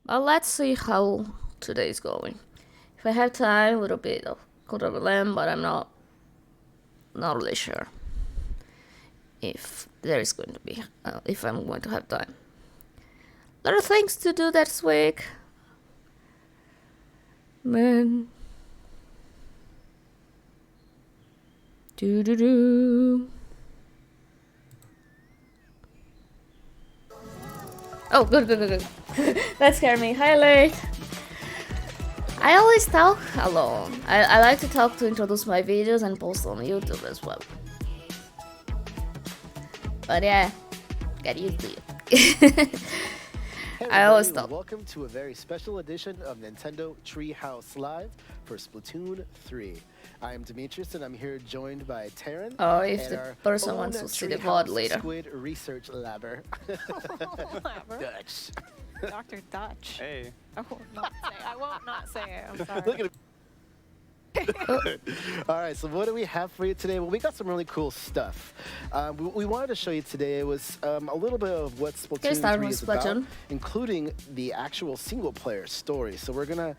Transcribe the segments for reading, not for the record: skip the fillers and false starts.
Well, let's see how today's going. If I have time, a little bit of Code of the Lamb, but I'm not really sure if there is going to be, if I'm going to have time. A lot of things to do this week. Man. Do. Oh, good. That scared me. Hi, Lay. I always talk alone. I like to talk to introduce my videos and post on YouTube as well. But yeah, get used to it. Hey I always everybody, talk. welcome to a very special edition of Nintendo Treehouse Live for Splatoon 3. I am Demetrius and I'm here joined by Taryn. Oh, if and the our person own wants to see the Treehouse VOD later. Squid Research Labber. Labber? Dutch. Dr. Dutch. Hey. I won't not say it. I'm sorry. Look at it. All right, so what do we have for you today? Well, we got some really cool stuff. We wanted to show you today was a little bit of what Splatoon 3 is about, including the actual single-player story. So we're going to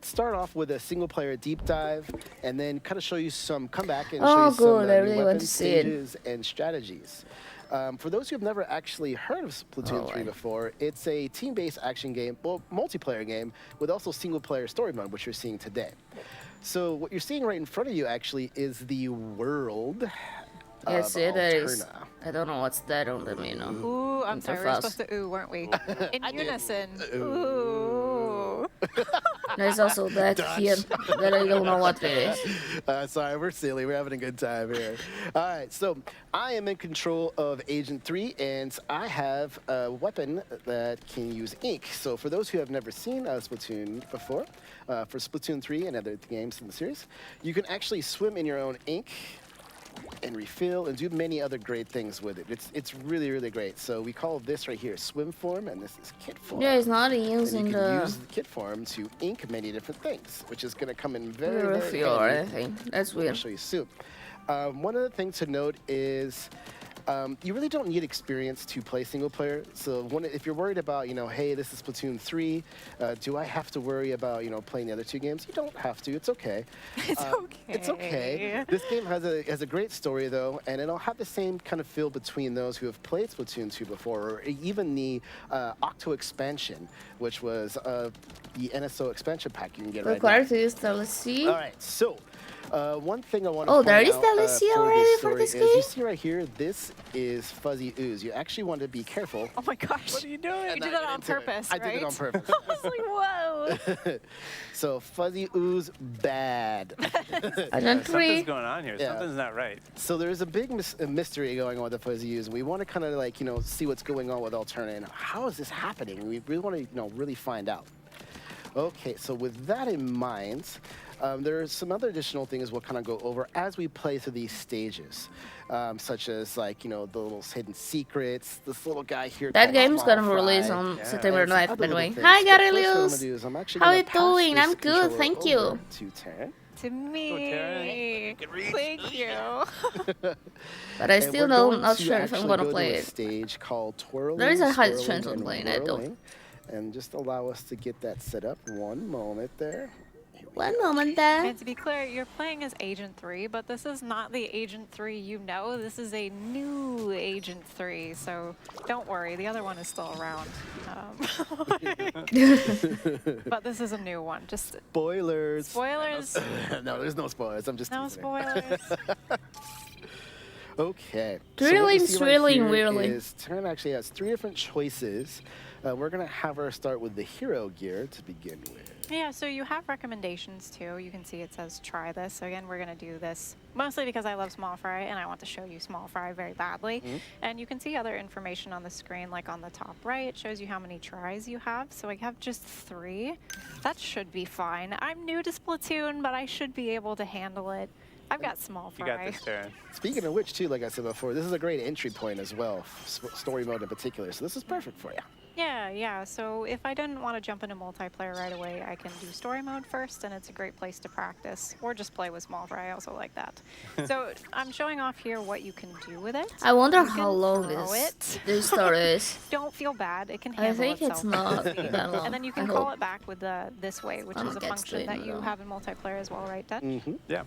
start off with a single-player deep dive and then kind of show you some comeback and show you some new weapons, stages, and strategies. For those who have never actually heard of Splatoon 3 before, it's a team-based action game, well, multiplayer game, with also single-player story mode, which you're seeing today. So what you're seeing right in front of you actually is the world Yes, of it is. Alterna. I don't know what's that on the menu. Ooh, I'm sorry. We were supposed to ooh, weren't we? In unison. Ooh. There's also that here that I don't know what it is. Sorry, we're silly. We're having a good time here. All right, so I am in control of Agent 3, and I have a weapon that can use ink. So for those who have never seen Splatoon before, for Splatoon 3 and other games in the series, you can actually swim in your own ink and refill and do many other great things with it. It's really, really great. So we call this right here swim form, and this is kit form. Yeah, it's not And using you can the use the kit form to ink many different things, which is going to come in very, very refill or handy. anything. That's I'll weird. show you soon. One other thing to note is you really don't need experience to play single player. So if you're worried about, hey, this is Splatoon 3, do I have to worry about, playing the other two games? You don't have to. It's okay. It's okay. It's okay. This game has a great story, though, and it'll have the same kind of feel between those who have played Splatoon 2 before, or even the Octo expansion, which was the NSO expansion pack you can get right now. Quartzo is DLC. All right, so one thing I want to Oh, point there is out, DLC already for this game? You see right here, this is fuzzy ooze. You actually want to be careful. Oh my gosh. What are you doing? You did that on purpose, I right? did it on purpose. I was like, whoa. So fuzzy ooze, bad. Agent 3. Something's going on here. Yeah. Something's not right. So there's a big mystery going on with the fuzzy ooze. We want to kind of like, see what's going on with Alterna and how is this happening? We really want to, really find out. Okay, so with that in mind, there are some other additional things we'll kind of go over as we play through these stages, such as like, the little hidden secrets, this little guy here. That called game's gonna Small release Fry, on Yeah. September and some 9th, other by the way. little Hi, things. But first what I'm Garelius. gonna do is I'm actually How gonna you pass doing? this I'm good, controller thank you. over to Taryn. To me. Taryn. Thank you. But I And still we're going not to sure if I'm actually gonna go to play a it. stage called Twirling, There is a high Swirling, chance of and playing it, though. Whirling. And just allow us to get that set up. One moment there. Here we One go. moment there. And to be clear, you're playing as Agent 3, but this is not the Agent 3 you know. This is a new Agent 3, so don't worry. The other one is still around. But this is a new one. Just Spoilers. spoilers. No, there's no spoilers. I'm just No teasing. spoilers. Okay. Thrilling, so what you see thrilling, right here really. is Taryn actually has 3 different choices. We're going to have her start with the hero gear to begin with. Yeah, so you have recommendations too. You can see it says try this. So again, we're going to do this mostly because I love small fry and I want to show you small fry very badly. And you can see other information on the screen, like on the top right, it shows you how many tries you have. So I have just 3. That should be fine. I'm new to Splatoon, but I should be able to handle it. I've got small You fry. got this, Taryn. Speaking of which, too, like I said before, this is a great entry point as well, story mode in particular. So this is perfect for you. Yeah. So if I didn't want to jump into multiplayer right away, I can do story mode first, and it's a great place to practice, or just play with small fry. I also like that. So I'm showing off here what you can do with it. I wonder You how can long throw this story is. Don't feel bad. It can I handle think it's itself. not that long. And then you I can call hope. it back with the this way, which I'm is a against function it, that you no. have in multiplayer as well, right, Dutch? Yeah.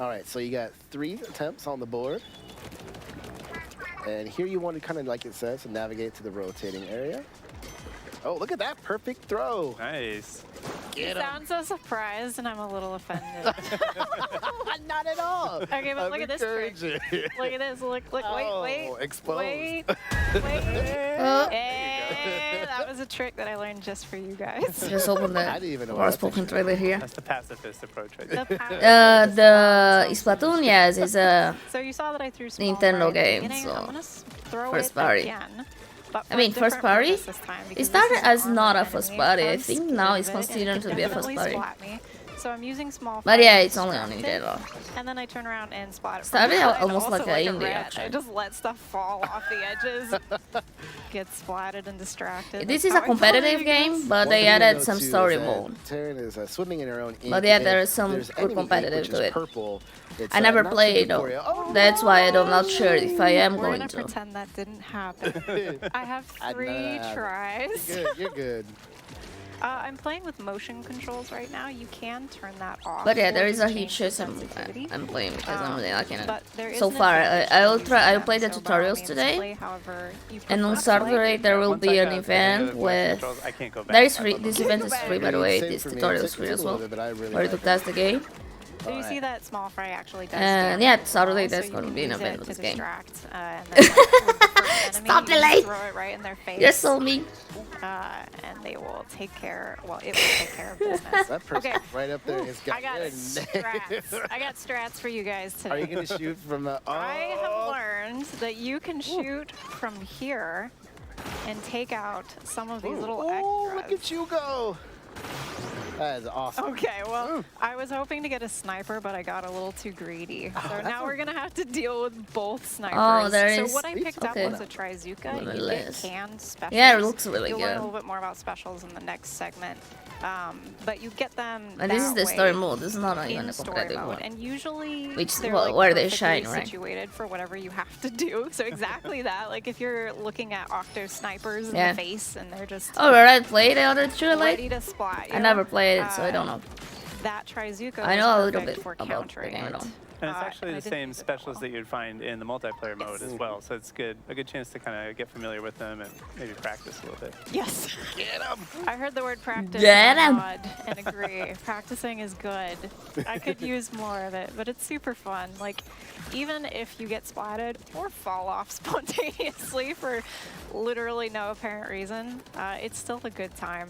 All right, so you got 3 attempts on the board. And here you want to kind of, like it says, to navigate to the rotating area. Oh, look at that perfect throw. Nice. You sound so surprised, and I'm a little offended. Not at all. Okay, but look at this trick. Look at this. Look. Oh, Wait. exposed. Wait. Hey, that was a trick that I learned just for you guys. Just open I the didn't even know Forspoken trailer here. That's the pacifist approach right The there. power- The Splatoon, yes, is a So you saw that I threw small Nintendo fry at the game, beginning. so I'm gonna throw first it party. again. But I mean, for a first different party? purpose this time, It because started this is as an not a armored first enemy. party. So I I'm think scared now of it's it, and it considered could to be a first definitely party. splat me. So I'm using small But fry yeah, to it's only on distract it, Nintendo. and then I turn around and splat it. from Started behind, almost also like a indie, rat. actually. I just let stuff fall off the edges, get splatted and distracted. This That's is a how I play, competitive you guys. game, but One they thing to added note, some too, is story that mode. Terran is swimming in her own ink. But yeah, and there if is some there's good enemy ink, competitive which to is it. Purple, it's, I never not played suited though. for you. Oh, That's why I'm not sure if I am We're going gonna to. pretend that didn't happen. I have I know 3 that. tries. You're good. You're good. I'm playing with motion controls right now. You can turn that off. But yeah, or there is just a huge change the shift sensitivity. I'm playing because I'm really liking it. But there is So an far, advantage I to will using try. I'll them, play the so by all tutorials means today. play however you And on prefer. Saturday there will Once be I an got the event voice with. controls, I can't go back. That is I free. love This them. event is free, by the way. Same This for me. tutorial is It free took as a well. little bit, but I really For you to like test the game. So you see that small fry actually does And damage yeah, as well, Saturday so there's you gonna can be an use event it with to this game. distract, and then like, with the first enemy, Stop you just delay! throw it right in their face. You're so mean. And they will take care. Well, it will take care of business. That person Okay. right up there has got I got your strats. I got strats for you guys today. Are you going to shoot from the... Oh. I have learned that you can shoot from here and take out some of these little Oh, look extras. at you go. That is awesome. Okay, well, I was hoping to get a sniper, but I got a little too greedy. So now we're gonna have to deal with both snipers. there so is- what I picked okay. up was a Trizuka. Really You get nice. canned specials. Yeah, it looks really You'll learn a good. little bit more about specials in the next segment. But you get them And this is that the story way mode. This is not even in a story competitive mode, one. and usually Which- they're well, like where they perfectly shine, right? situated for whatever you have to do. So exactly that. Like if you're looking at Octo snipers in Yeah. the face, and they're just Oh, I played the other two like. ready to splat. I you never know? played it, so I don't know. That Trizuka I was know a little perfect bit for about the countering game, I it. know. And it's and actually I the didn't same use it that specials well. that you'd find in the multiplayer mode as well. So it's good, a good chance to kind of get familiar with them and maybe practice a little bit. Yes. Get him. I heard the word practice Get and 'em. nod and agree. Practicing is good. I could use more of it, but it's super fun. Like, even if you get splatted or fall off spontaneously for literally no apparent reason, it's still a good time.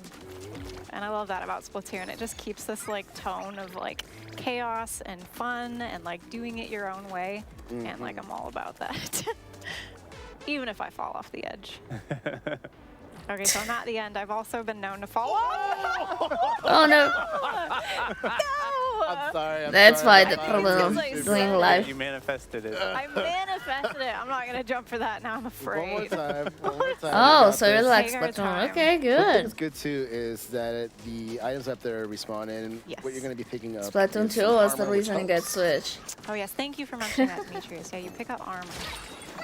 And I love that about Splatoon. It just keeps this like tone of like chaos and fun and like doing it your own way. And like I'm all about that. Even if I fall off the edge. Okay, so I'm at the end. I've also been known to fall off. Oh no! I'm sorry. I'm That's sorry. why the I'm problem sorry. doing live. You manifested it. I manifested it. I'm not gonna jump for that now. I'm One more afraid. time. One more time. Oh, We got so you're this. like Take our Splatoon. time. Okay, One thing that's good. good too is that the items up there respawn, and Yes. what you're going to be picking up. Splatoon is 2 some was the armor, which reason it helps. got switched. Oh yes, thank you for mentioning that, Demetrius. Yeah, you pick up armor.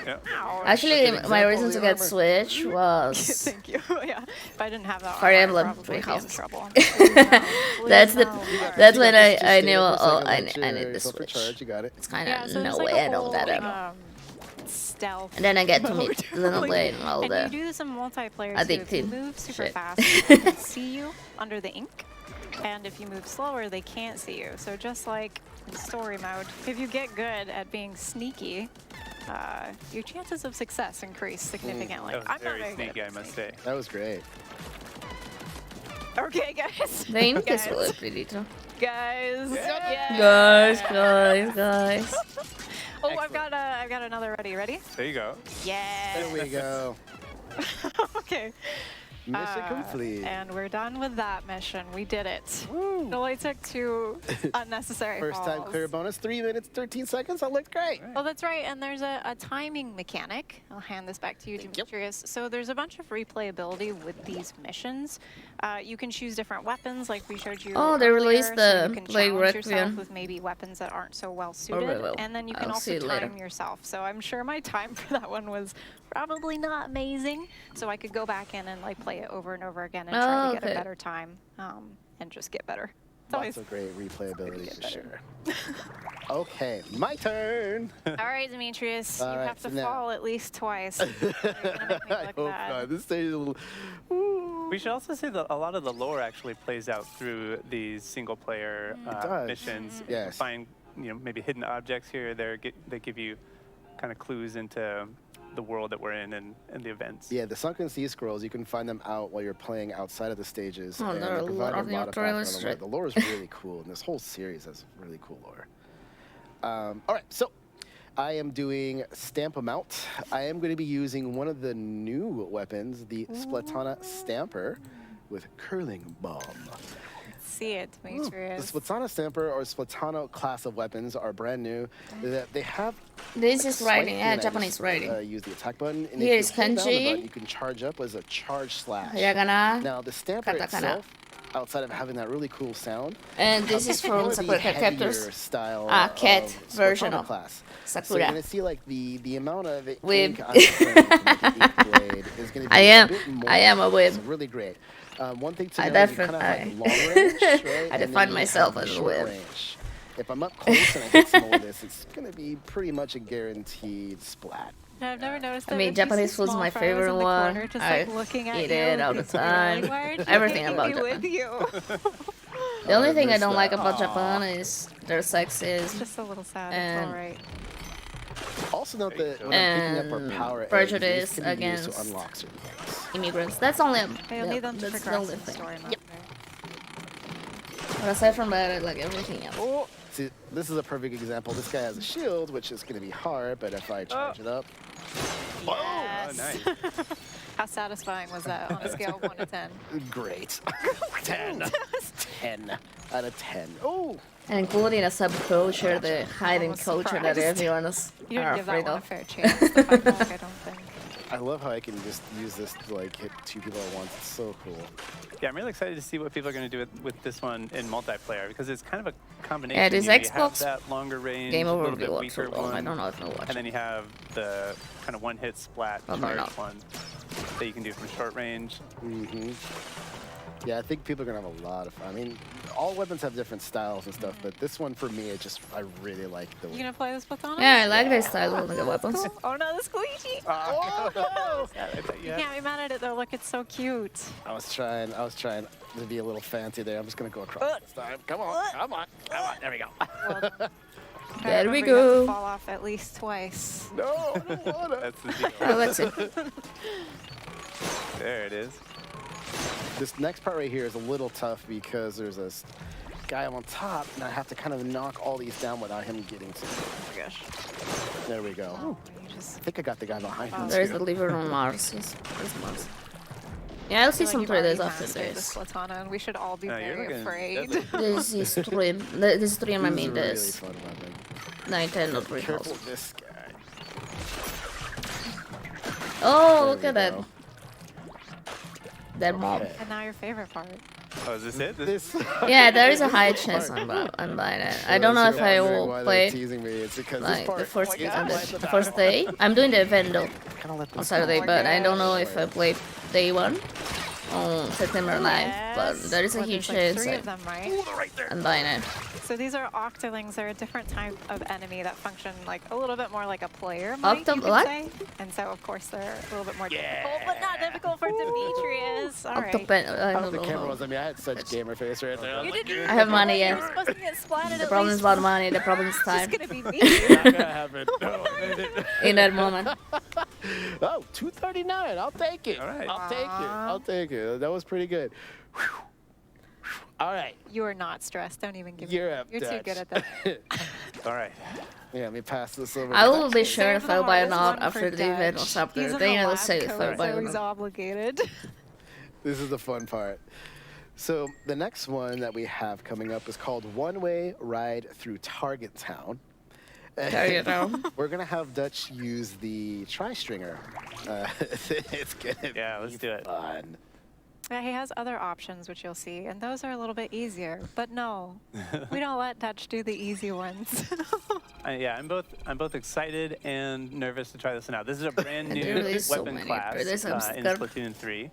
Yeah. Ow. Actually, That's an my example reason of to the get armor. switched was Thank you. Yeah, if I didn't have that Fire armor, Emblem I'd probably be in Treehouse. trouble. Please no. That's Please the no. that's You when got this, I just knew. stay there for a Oh, second, I let need the yourself switch. recharge. You got it. It's kind Yeah, of so no there's like way a I know whole, that. stealth. And then I get to meet mode. Little Blade and all And the. you do this in multiplayer too. If you Addicted move super shit. fast, people can see you under the ink. And if you move slower, they can't see you. So just like in story mode, if you get good at being sneaky, your chances of success increase significantly. That was I'm very not very sneaky, good I at must say. That was great. Okay, guys. The ink is Guys. really pretty too. Guys. Yeah. Guys. Oh, I've got another ready. Ready? There you go. Yeah. There we go. Okay. Mission complete. And we're done with that mission. We did it. Woo. It only took 2 unnecessary First time falls. clear bonus, 3 minutes, 13 seconds. That looked great. Oh, that's right. And there's a timing mechanic. I'll hand this back to you, Demetrius. So there's a bunch of replayability with these missions. You can choose different weapons, like we showed you. Oh, they earlier, released so the you can Blade challenge yourself Requiem. with maybe weapons that aren't so well suited, well. and then you can I'll also see it later. time yourself. So I'm sure my time for that one was probably not amazing. So I could go back in and like play it over and over again and try to get a better time and just get better. It's Lots of great replayability for better. sure. Okay, my turn. All right, Demetrius, All you right, have to so now- fall at least twice. You're gonna make me I look hope bad. not. This stage is a little. Ooh. We should also say that a lot of the lore actually plays out through these single-player does. missions. You Yes. find, maybe hidden objects here or there. They give you kind of clues into the world that we're in and the events. Yeah, the Sunken Sea Scrolls, you can find them out while you're playing outside of the stages. Oh, and there are they a provide lot of new background trailers on to it. the lore is really cool, and this whole series has really cool lore. All right, so I am doing Stamp 'em Out. I am going to be using one of the new weapons, the Splatana Stamper with Curling Bomb. See it, The Demetrius. Splatana Stamper or Splatana class of weapons are brand new. They have This is writing, swipe, and I Japanese just, writing. use the attack button. And Here if is you hold down the kanji. button, you can charge up as a charge slash. Hiragana. Now the Stamper Katakana. itself, outside of having that really cool sound, And this is from more the Sakura Cat heavier Captors. style Cat of version Splatana of class. So you're Sakura. gonna see like the amount of Whip. ink I'm putting into the ink blade is gonna be I a bit am. more. I am a whip. It's really great. One thing to I know is you kind of definitely- have like long range, right? I And then define you myself have as a short whip. range. If I'm up close and I hit someone with this, it's gonna be pretty much a guaranteed splat. I've never noticed I that. mean, if you Japanese see food's small my fry was in favorite the one. corner, just, I like, looking at eat you it with all the these swirly time. wires, Everything taking about me Japan. with you. The only thing I missed don't like that. about Japan is their sexism. Just a little sad. And- It's all right. Also note that when I'm picking up our power eggs, prejudice these can be used against to unlock certain things. Immigrants. That's only a, You'll need them to that's the progress only in the thing. story mode. But aside from that, I like everything else. Oh, see, this is a perfect example. This guy has a shield, which is going to be hard, but if I charge it up, Yes. nice. How satisfying was that on a scale of 1 to 10? great. 10. 10 out of 10. Oh, And including a subculture, the hiding almost culture that surprised. everyone is You didn't are give that afraid one a of. fair chance to fight back, I don't think. I love how I can just use this to like hit 2 people at once. It's so cool. Yeah, I'm really excited to see what people are going to do with this one in multiplayer because it's kind of a combination. Yeah, this You have Xbox that longer range, Game a little bit overview weaker also. I one, don't know if I'll watch and then it. you have the kind of one-hit splat Oh, charge no. one that you can do from short range. hmm Yeah, I think people are going to have a lot of fun. I mean, all weapons have different styles and stuff, but this one for me, I really like the You gonna play this Platonic? Yeah, I like this style of the weapons. Cool. Oh no, the squeegee! Oh, no! Yeah, I bet You can't be mad at it though, look, it's so cute. I was trying to be a little fancy there. I'm just going to go across this time. Come on. There we go. Well done. There we Remember, you have to go. fall off at least twice. No, I don't want to. That's the deal. Oh, let's see. There it is. This next part right here is a little tough because there's this guy on top, and I have to kind of knock all these down without him getting to me. Oh my gosh. There we go. Oh, you just I think I got the guy behind me. There's too. the liver on Mars. Yes, there's Mars. Yeah, I'll see feel like some you've trailers already after mastered this. this Platana, and we should all be No, you're very looking afraid. deadly. This is stream. This is stream. I This mean, is a really this fun weapon. Nintendo Be careful Treehouse. with this guy. Oh, There look we at that. go. That mob. Okay. And now your favorite part. Oh, is this it? This. Yeah, there is a high chance I'm buying it. I don't know if I will play it Teasing me. It's because this like part. the first is on like the first day. I'm doing the event though Kinda let on this Saturday, my but I don't know gosh. if I play day one on September 9th. But Yes. there is a Well, huge there's chance like 3 of them, right? I'm buying it. So these are octolings. They're a different type of enemy that function like a little bit more like a player might, you could what? say. And so, of course, they're a little bit more difficult, but not difficult for Demetrius. All right. Octopen. I I don't don't the camera know. was. I mean, I had such gamer face right there. You didn't. I have money, You're yeah. supposed to get splatted The at problem is least about money. The problem is time. It's gonna be me. Not gonna happen. No. In that moment. Oh, 239. I'll take it. All right. I'll take it. I'll take it. That was pretty good. Whew. All right. You are not stressed. Don't even give You're me. up, You're too Dutch. good at that. All right. Yeah, let me pass this over. I to will Dutch. be sure if Save the I buy it or hardest not one after for the event or Dutch. something. He's in Then the I'll lab say if I coat, buy it so or he's not. obligated. This is the fun part. So the next one that we have coming up is called One-Way Ride Through Target Town. There you go. We're gonna have Dutch use the tri-stringer. It's gonna let's do it. fun. Yeah, he has other options, which you'll see, and those are a little bit easier. But no, we don't let Dutch do the easy ones. Yeah, I'm both excited and nervous to try this one out. This is a brand new There is so weapon many class for this, I'm in scared. Splatoon 3,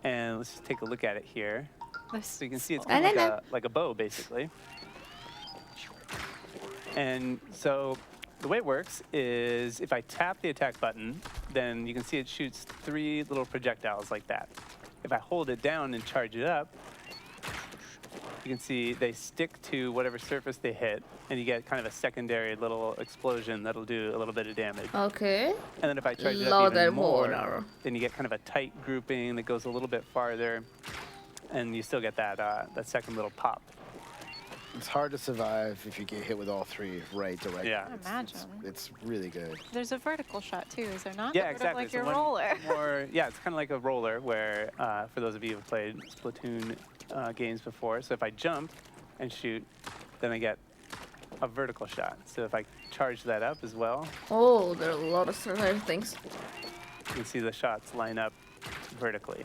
and let's just take a look at it here. This- So you can see it's I kind don't of like a bow, basically. And so the way it works is if I tap the attack button, then you can see it shoots 3 little projectiles like that. If I hold it down and charge it up, you can see they stick to whatever surface they hit, and you get kind of a secondary little explosion that'll do a little bit of damage. Okay. And then if I charge it up Louder, even more, more. then you get kind of a tight grouping that goes a little bit farther, and you still get that that second little pop. It's hard to survive if you get hit with all 3 right directly. Yeah. I imagine. It's really good. There's a vertical shot too, is there not? Yeah, Sort of exactly. like So your one roller. More, yeah, it's kind of like a roller where, for those of you who've played Splatoon games before, so if I jump and shoot, then I get a vertical shot. So if I charge that up as well, Oh, there are a lot of certain things. you can see the shots line up vertically.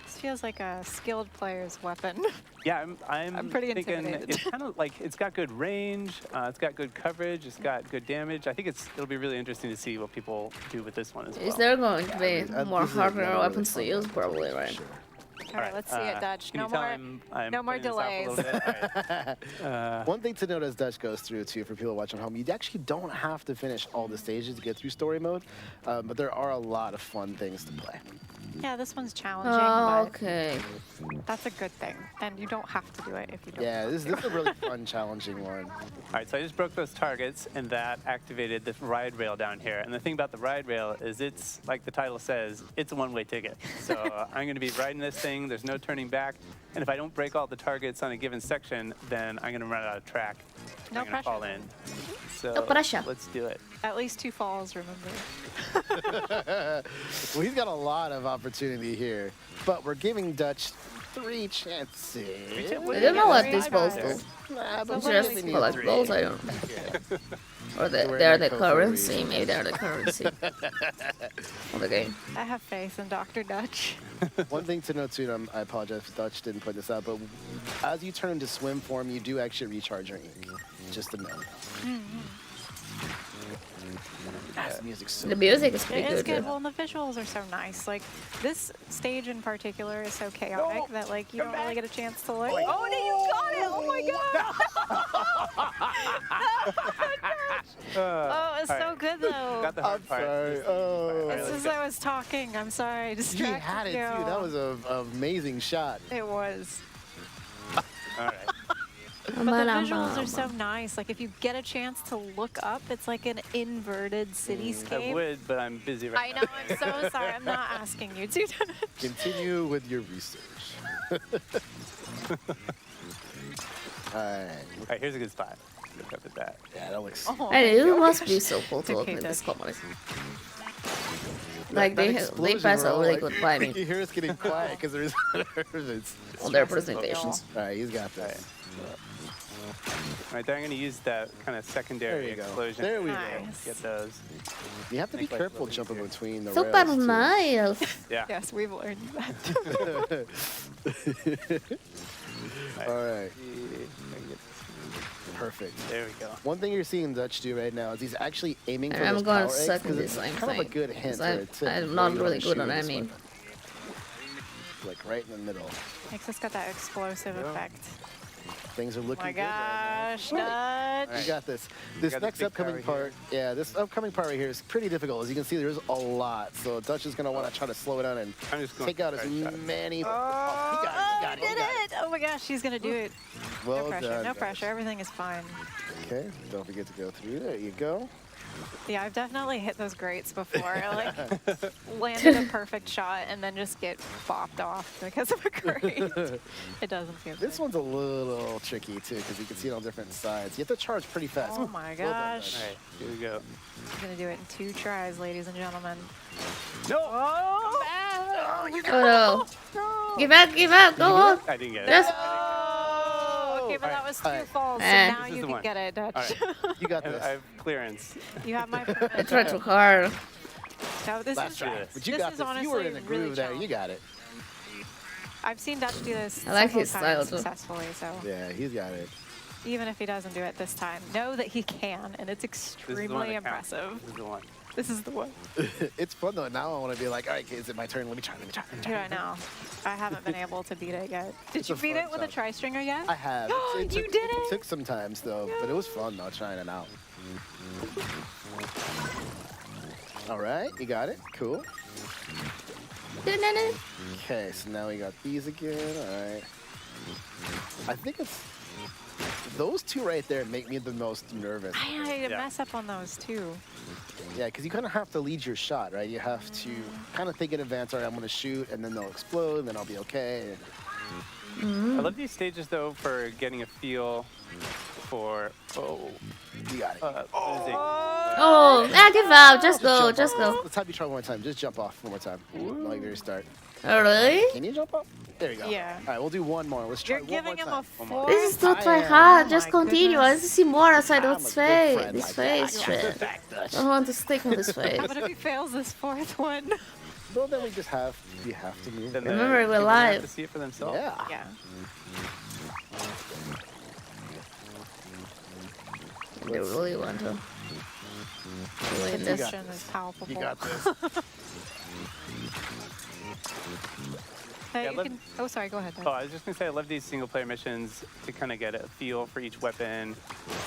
This feels like a skilled player's weapon. Yeah, I'm pretty thinking intimidated. it's kind of like it's got good range, it's got good coverage, it's got good damage. I think it'll be really interesting to see what people do with this one as well. Is there going to be more this is hardware really weapons to fun use? one, Probably, for right? sure. All right, let's see it, Dutch. Can No you tell more. I'm no more putting this off a little delays. bit? All right. One thing to note as Dutch goes through, too, for people watching at home, you actually don't have to finish all the stages to get through story mode, but there are a lot of fun things to play. Yeah, this one's challenging, Oh, but okay. that's a good thing. And you don't have to do it if you don't. Yeah, this is a really fun, challenging one. All right, so I just broke those targets, and that activated the ride rail down here. And the thing about the ride rail is it's, like the title says, it's a one-way ticket. So I'm going to be riding this thing. There's no turning back. And if I don't break all the targets on a given section, then I'm going to run out of track. No I'm going to fall in. So No pressure. let's do it. At least 2 falls, remember. Well, he's got a lot of opportunity here, but we're giving Dutch 3 chances. I don't know what these balls do. Nah, but So It's we just only need collect 3. balls, I don't know. Or we're they're in the code for a currency, reason. maybe they're the currency of the game. I have faith in Dr. Dutch. One thing to note too, and I apologize if Dutch didn't point this out, but as you turn into swim form, you do actually recharge your ink. Just a note. The music's so The music is pretty It is good. good. too. Well, and the visuals are so nice. Like, this stage in particular is so chaotic that, like, you don't really get a chance to look. Oh, no, you got it! Oh, my God! Oh, it's so good, though. Got the hard I'm part. sorry. This is the easy part. It's as I was talking. I'm sorry. I He distracted had it you. too. That was an amazing shot. It was. All right. But the visuals are so nice. Like, if you get a chance to look up, it's like an inverted I cityscape. would, but I'm busy right I know. I'm so sorry. I'm not asking you to. Continue with your research. All right. All right, here's a good spot. Look up at that. Yeah, that looks. Oh, And my it must gosh. be so cool to It's look okay, at this Dutch. comedy. Like they explosion, pass we're a all really like- good timing You hear us getting quiet because there's nervous. on their Stresses presentations. All right, he's got this. All right, there I'm going to use that kind of secondary There you go. explosion. There we Nice. Get those. You have to be Make life a careful little jumping easier. between the Super rails. too. nice. Yeah. Yes, we've learned that. All right, Right. perfect. There we go. One thing you're seeing Dutch do right now is he's actually aiming for And I'm those gonna power eggs suck 'cause at it's this, I'm kind of a saying, good hint 'cause or a tip I'm where not you wanna really good shoot on with this aiming. weapon. Like right in the middle. Makes us got that explosive effect. Things are Oh looking my good right gosh, now. Dutch. You got this. This got this next big upcoming tower part, yeah, this upcoming part right here is pretty difficult. As you can see, there's a lot. So Dutch is gonna want to try to slow it down and I'm just going take out as to try to- many. Oh, he got it. He got it. He did got it. it! Oh my gosh, she's gonna do it. Well No pressure, done. no Dutch. pressure. Everything is fine. Okay, don't forget to go through. There you go. Yeah, I've definitely hit those grates before. I like landed a perfect shot and then just get bopped off because of a grate. It doesn't feel good. This one's a little tricky too because you can see it on different sides. You have to charge pretty fast. Oh my Well done, gosh. Dutch. All right, here we go. I'm gonna do it in 2 tries, ladies and gentlemen. No! Oh! Oh no. Give up, go on. I didn't get it. Just Okay, but that was two falls, so Eh. now This is you the can one. get it, Dutch. All right. You got I this. have clearance. You have my I permission. tried too hard. No, this Last is try. But you this got is this. You were honestly in a really groove there. You got it. I've seen Dutch do this I like several his style, times too. successfully, so Yeah, he's got it. even if he doesn't do it this time, know that he can, and it's This is the one extremely that counts. impressive. This is the one. This is the one. It's fun though. Now I want to be like, all right, is it my turn? Let me try. Dude, I know. I haven't been able to beat it yet. Did It's you a beat fun it with a job. tri-stringer yet? I have. You took, did it? It took some times though, but it was fun though trying it out. All right, you got it. Cool. Okay, so now we got these again. All right. I think it's those two right there make me the most nervous. I Yeah. mess up on those too. Yeah, because you kind of have to lead your shot, right? You have to kind of think in advance. All right, I'm gonna shoot, and then they'll explode, and then I'll be okay. I love these stages though for getting a feel for. Oh. You got it. What is it? Oh, give up. Just go, jump just off. go. Let's have you try one more time. Just jump off one more time. Like very start. Oh, really? Can you jump off? There you go. Yeah. All right, we'll do one more. Let's try You're one more giving him time. a more. 4. This is not I try am. hard. Oh Just my continue. I want to goodness. see more outside I'm of a this good face. friend This like face that. shit. Back, Dutch. I don't want to stick on this face. But if he fails this 4th one? Well, then we just have to move. Then it. Remember, the we're people have live. to see it for themselves. Yeah. Yeah. They really want to. Really The this. tension is palpable. You got this. Yeah, You let- can, oh, sorry, go ahead. Dutch. Oh, I was just gonna say I love these single player missions to kind of get a feel for each weapon,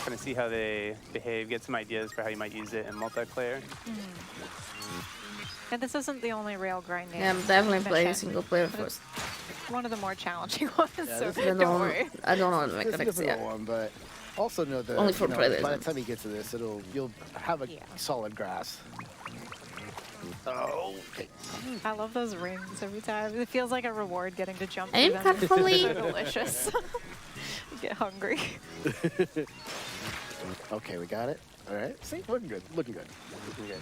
kind of see how they behave, get some ideas for how you might use it in multiplayer. And this isn't the only rail grinding. Yeah, I'm definitely playing mission. single player But it's first. one of the more challenging ones, so this I is don't worry. I don't know the It's a mechanics difficult yet. one, but also know that Only for by players. the time you get to this, you'll have a Yeah. solid grasp. Oh, okay. I love those rings every time. It feels like a reward getting to jump Aim through them. carefully. They're delicious. You get hungry. Okay, we got it. All right. See, looking good. Looking good. Looking good.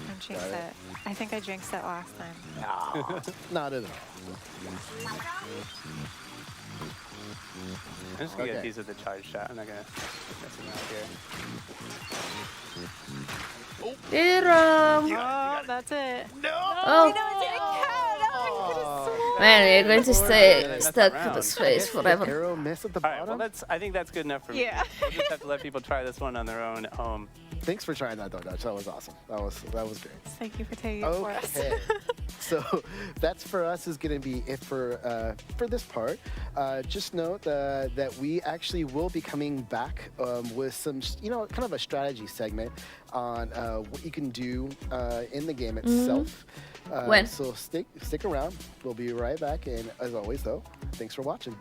Don't jinx Got it. it. I think I jinxed it last time. Not at all. I'm just gonna Okay. get these with the charge shot. I'm not gonna mess around here. Did it wrong. Oh, that's it. No. Oh, No, it didn't count. Oh, I could've man, you're going to Yeah, stay that's stuck round. to this face The forever. arrow miss at the All right, bottom. well I think that's good enough for me. Yeah. We'll just have to let people try this one on their own at home. Thanks for trying that though, Dutch. That was awesome. That was great. Thank you for taking it for us. Okay. So that's for us is going to be it for this part. Just note that we actually will be coming back with some, kind of a strategy segment on what you can do in the game itself. When? So stick around. We'll be right back. And as always, though, thanks for watching.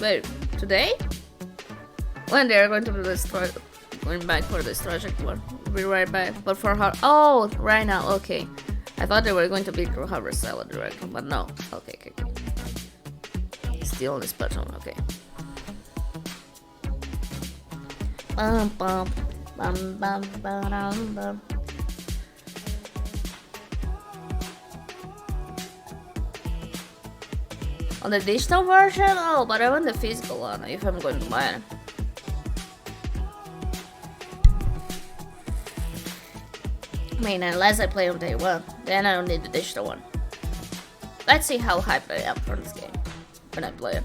Wait, today? When they're going to destroy, going back for this project one. We'll be right back. But for how? Oh, right now. Okay. I thought they were going to be through Haverstella directly, but no. Okay. Still on this Splatoon. Okay. Bum bum bum bum bum bum. On the digital version? Oh, but I want the physical one if I'm going to buy it. I mean, unless I play on day one, then I don't need the digital one. Let's see how hyped I am for this game when I play it.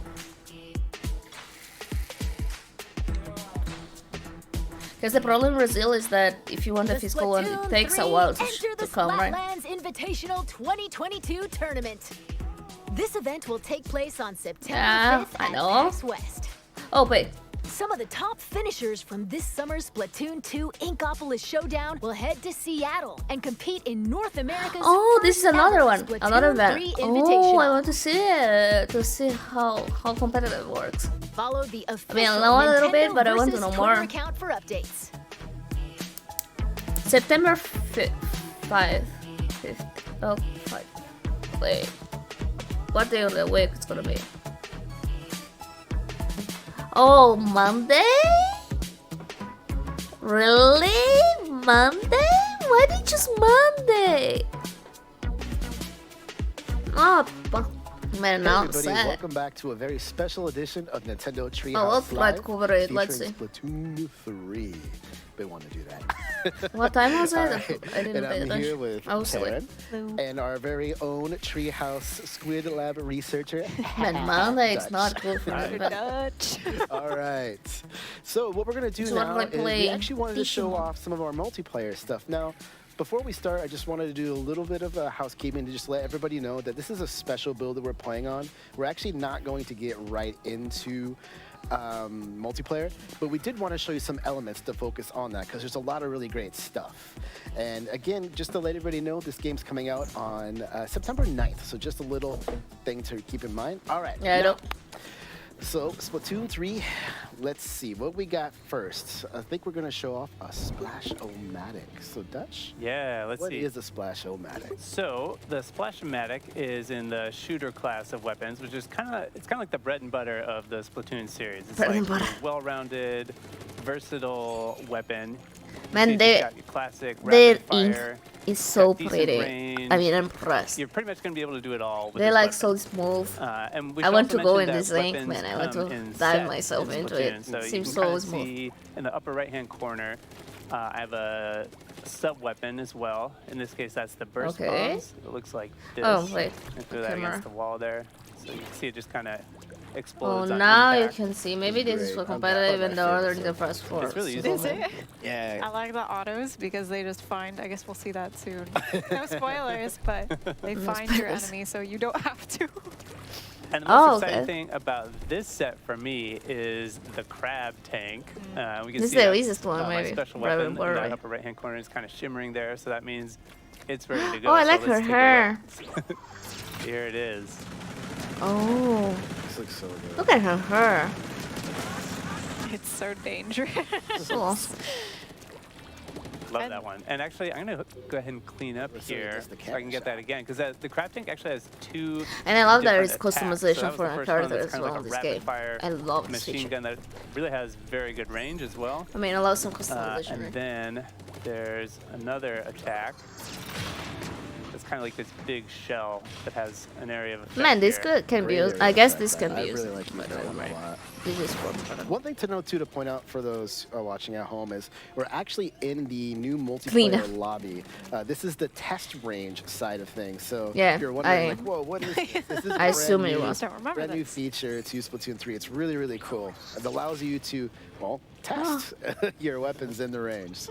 Because the problem in Brazil is that if you want the physical one, it takes a while to come, right? Enter the Splatlands Invitational 2022 tournament. This event will take place on September Yeah, 5th I at know. PAX West. Oh, wait. Some of the top finishers from this summer's Splatoon 2 Inkopolis Showdown will head to Seattle and compete in North America's Oh, this is first another ever one. Splatoon Another 3 event. Oh, I Invitational. want to see it. To see how competitive it works. Follow the official I know a little bit, Nintendo but I want to versus know Twitter more. account for updates. September 5th. 5th. Oh, 5. Wait. What day of the week it's gonna be? Oh, Monday? Really? Monday? Why did you choose Monday? birthday! Oppa. Man, Hey now everybody, sad. welcome back to a very special edition of Nintendo Treehouse Oh, let's Live, cover it. Let's featuring see. Splatoon 3. They want to do that. What time was it? Alright, I didn't and pay I'm attention. here with I was asleep. Karen and our very own Treehouse Squid Lab researcher. Man, Monday it's Dutch. not good for me. But Dutch. All right. So what we're going to do So what now will I is we play? actually wanted to show Fishing. off some of our multiplayer stuff. Now, before we start, I just wanted to do a little bit of housekeeping to just let everybody know that this is a special build that we're playing on. We're actually not going to get right into multiplayer, but we did want to show you some elements to focus on that because there's a lot of really great stuff. And again, just to let everybody know, this game's coming out on September 9th, so just a little thing to keep in mind. All right. Yeah, I now, know. So, Splatoon 3, let's see what we got first. I think we're going to show off a Splash-O-Matic. So, Dutch, Yeah, let's what see. is a Splash-O-Matic? So the Splash-O-Matic is in the shooter class of weapons, which is kind of like the bread and butter of the Splatoon series. It's Bread like and butter. a well-rounded, versatile weapon. Man, You've they got your classic their rapid ink fire. is so got decent pretty. range. I mean, I'm impressed. You're pretty much going to be able to do it all with They're this like weapon. so smooth. And we I should want also to go mention in that this ink, weapons man. I want come to in dive sets myself in into Splatoon. it. So you Seems can so kinda smooth. see in the upper right-hand corner, I have a sub-weapon as well. In this case, that's the burst Okay. bombs. It looks like this. Oh, wait. I threw that Camera. against the wall there. So you can see it just kind of Oh, explodes on now you impact. can see. Maybe this is great. for I'm competitive glad and the my other favorite the first floor. It's really So useful. Is it? Yeah. I like the autos because they just find, I guess we'll see that soon. No spoilers, but they No find your spoilers. enemy so you don't have to. And the most Oh, exciting okay. thing about this set for me is the crab tank. We can This is see the that, easiest one, my maybe. special Rather weapon in than the blurry. upper right-hand corner is kind of shimmering there, so that means it's ready to go. Oh, I So like her let's take a hair. look. Here it is. Oh, This looks so good. look at her hair. It's so dangerous. So awesome. Love And- that one. And actually, I'm going to go ahead and clean up Let's see, here just the so I can camera get that shot. again. Because the crab tank actually has two And I love that different it's attacks. So customization that was for the a first one character that's as kind well of in like this a game. rapid-fire I love this machine feature. gun that really has very good range as well. I mean, I love some customization. And then there's another attack. It's kind of like this big shell that has an area of effect Man, this here. can be Great used. area I guess effect, this can be I used. really like that one a lot. This is for One thing to note too, to point out for those watching at home, is we're actually in the new Clean multiplayer up. lobby. This is the test range side of things. So Yeah, if you're wondering, I- like, whoa, what is this? This is a I assume it brand new- was. Don't remember brand new this. feature to Splatoon 3. It's really, really cool. It allows you to, well, test your weapons in the range.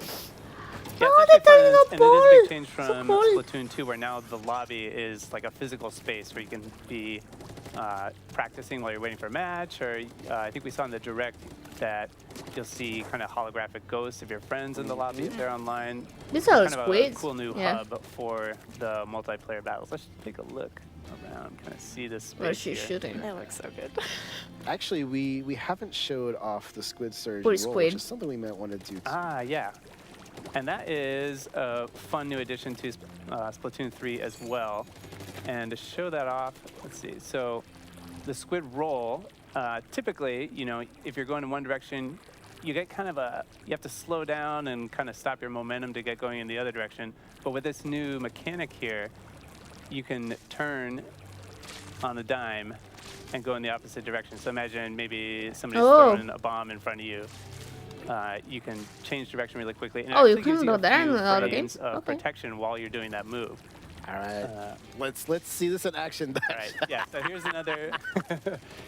Yeah, Oh, it's actually they're fun, tiny and it is a big little change balls. So from cool. Splatoon 2, where now the lobby is like a physical space where you can be practicing while you're waiting for a match, or I think we saw in the direct that you'll see kind of holographic ghosts of your friends in the lobby if they're online. These are Kind of a squids. cool new Yeah. hub for the multiplayer battles. Let's take a look around, kind of see this space Where she's here. shooting. It looks so good. Actually, we haven't showed off the Squid Surge Pretty roll, squid. which is something we might want to do. Ah, yeah. And that is a fun new addition to Splatoon 3 as well. And to show that off, let's see. So the squid roll, typically, you know, if you're going in one direction, you get kind of you have to slow down and kind of stop your momentum to get going in the other direction. But with this new mechanic here, you can turn on a dime and go in the opposite direction. So imagine maybe somebody's Oh. throwing a bomb in front of you. You can change direction really quickly. And it Oh, you actually can gives do a that in few the other frames games? of Okay. protection while you're doing that move. All right, let's see this in action. All right, yeah. So here's another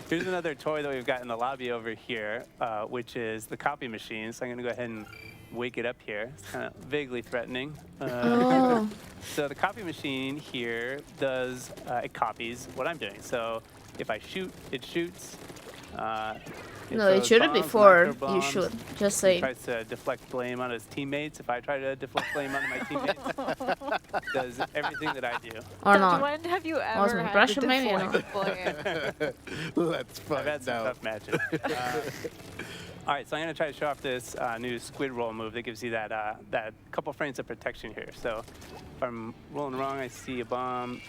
here's another toy that we've got in the lobby over here, which is the copy machine. So I'm gonna go ahead and wake it up here. It's kind of vaguely threatening. Oh. So the copy machine here does it copies what I'm doing. So if I shoot, it shoots. No, it throws shouldn't bombs, before micro you bombs. shoot. Just He say. tries to deflect blame on his teammates. If I try to deflect blame on my teammates, does everything that I do. Or Dutch, not. when have you ever Awesome had impression, to maybe, I deflect blame? Let's I've find had some out. tough matches. All right, so I'm going to try to show off this new squid roll move that gives you that that couple frames of protection here. So if I'm rolling wrong, I see a bomb.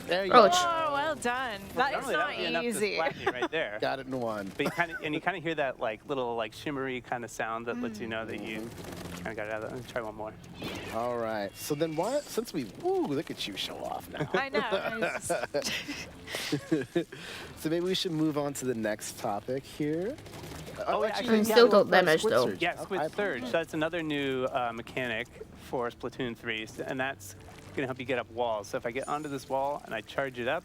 There you Oh, go. Oh, well done. That is Normally that would be not enough easy. to splat me right there. Got it in one. But you kind of hear that like little like shimmery kind of sound that lets you know that you kind of got it out of that. Let me try one more. All right. So then why, since we, ooh, look at you show off now. I know. So maybe we should move on to the next topic here. Oh, actually, I'm still yeah, don't damage, Squid though. Surge. Yeah, Squid Surge. So that's another new mechanic for Splatoon 3, and that's going to help you get up walls. So if I get onto this wall and I charge it up,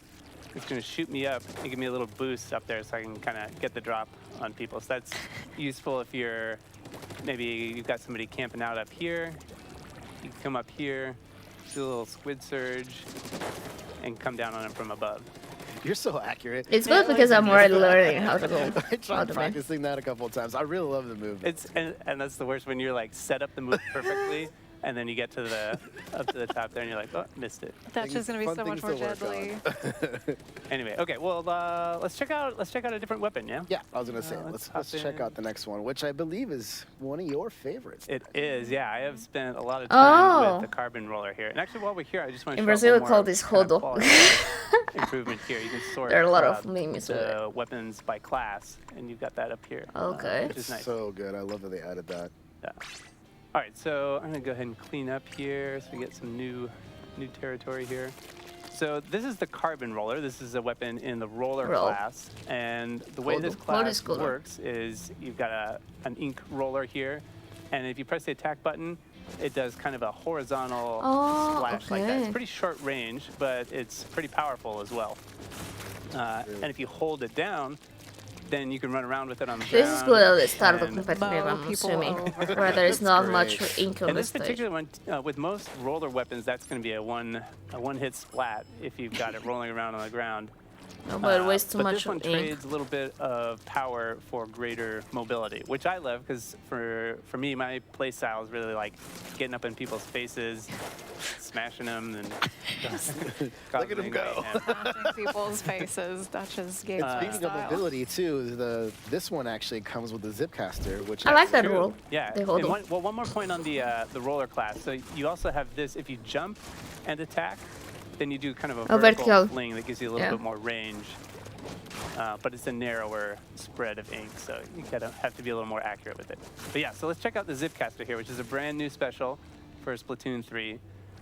it's going to shoot me up and give me a little boost up there so I can kind of get the drop on people. So that's useful if you're, maybe you've got somebody camping out up here. You can come up here, do a little Squid Surge, and come down on them from above. You're so accurate. It's good because I'm already learning how to go. I tried practicing that a couple of times. I really love the move. And that's the worst when you're like set up the move perfectly, and then you get to the up to the top there, and you're like, oh, missed it. That's just gonna be so much more deadly. Anyway, okay, well, let's check out a different weapon, yeah? Yeah, I was gonna say, let's check in. out the next one, which I believe is one of your favorites. It is, yeah. I have spent a lot of time with the carbon roller here. And actually, while we're here, I just want to In show Brazil, one we more call this kind of rodo. quality improvement here. You can sort There are a lot of memes with the weapons by class, and you've got that up here. Okay. Which is nice. So good. I love that they added that. Yeah. All right, so I'm gonna go ahead and clean up here so we get some new territory here. So this is the carbon roller. This is a weapon in the roller class, and the way this class works is you've got an ink roller here, and if you press the attack button, it does kind of a horizontal splash like that. It's pretty short range, but it's pretty powerful as well. And if you hold it down, then you can run around with it on the ground. This is good at the start of the competitive, I'm assuming, where there is not much ink on and the this stage. particular one, with most roller weapons, that's going to be a one-hit splat if you've got it rolling around on the ground. No, but it wastes too but much this one ink. trades a little bit of power for greater mobility, which I love because for me, my play style is really like getting up in people's faces, smashing them, and look at them go. Smashing people's faces. That's just game Speaking of mobility too, this one actually comes with the zip caster, which I like that rule. Yeah. The hold And one more point on the roller class. So you also have this. If you jump and attack, then you do kind of a vertical fling that gives you a little bit more range. But it's a narrower spread of ink, so you have to be a little more accurate with it. But yeah, so let's check out the Zipcaster here, which is a brand new special for Splatoon 3. And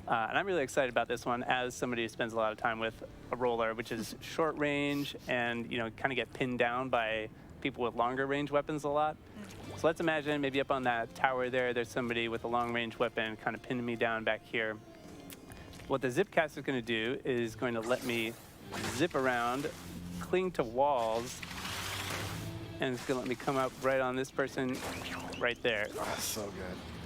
I'm really excited about this one as somebody who spends a lot of time with a roller, which is short range and kind of get pinned down by people with longer range weapons a lot. So let's imagine maybe up on that tower there's somebody with a long range weapon kind of pinning me down back here. What the Zipcaster is going to do is going to let me zip around, cling to walls, and it's going to let me come up right on this person right there. Oh, so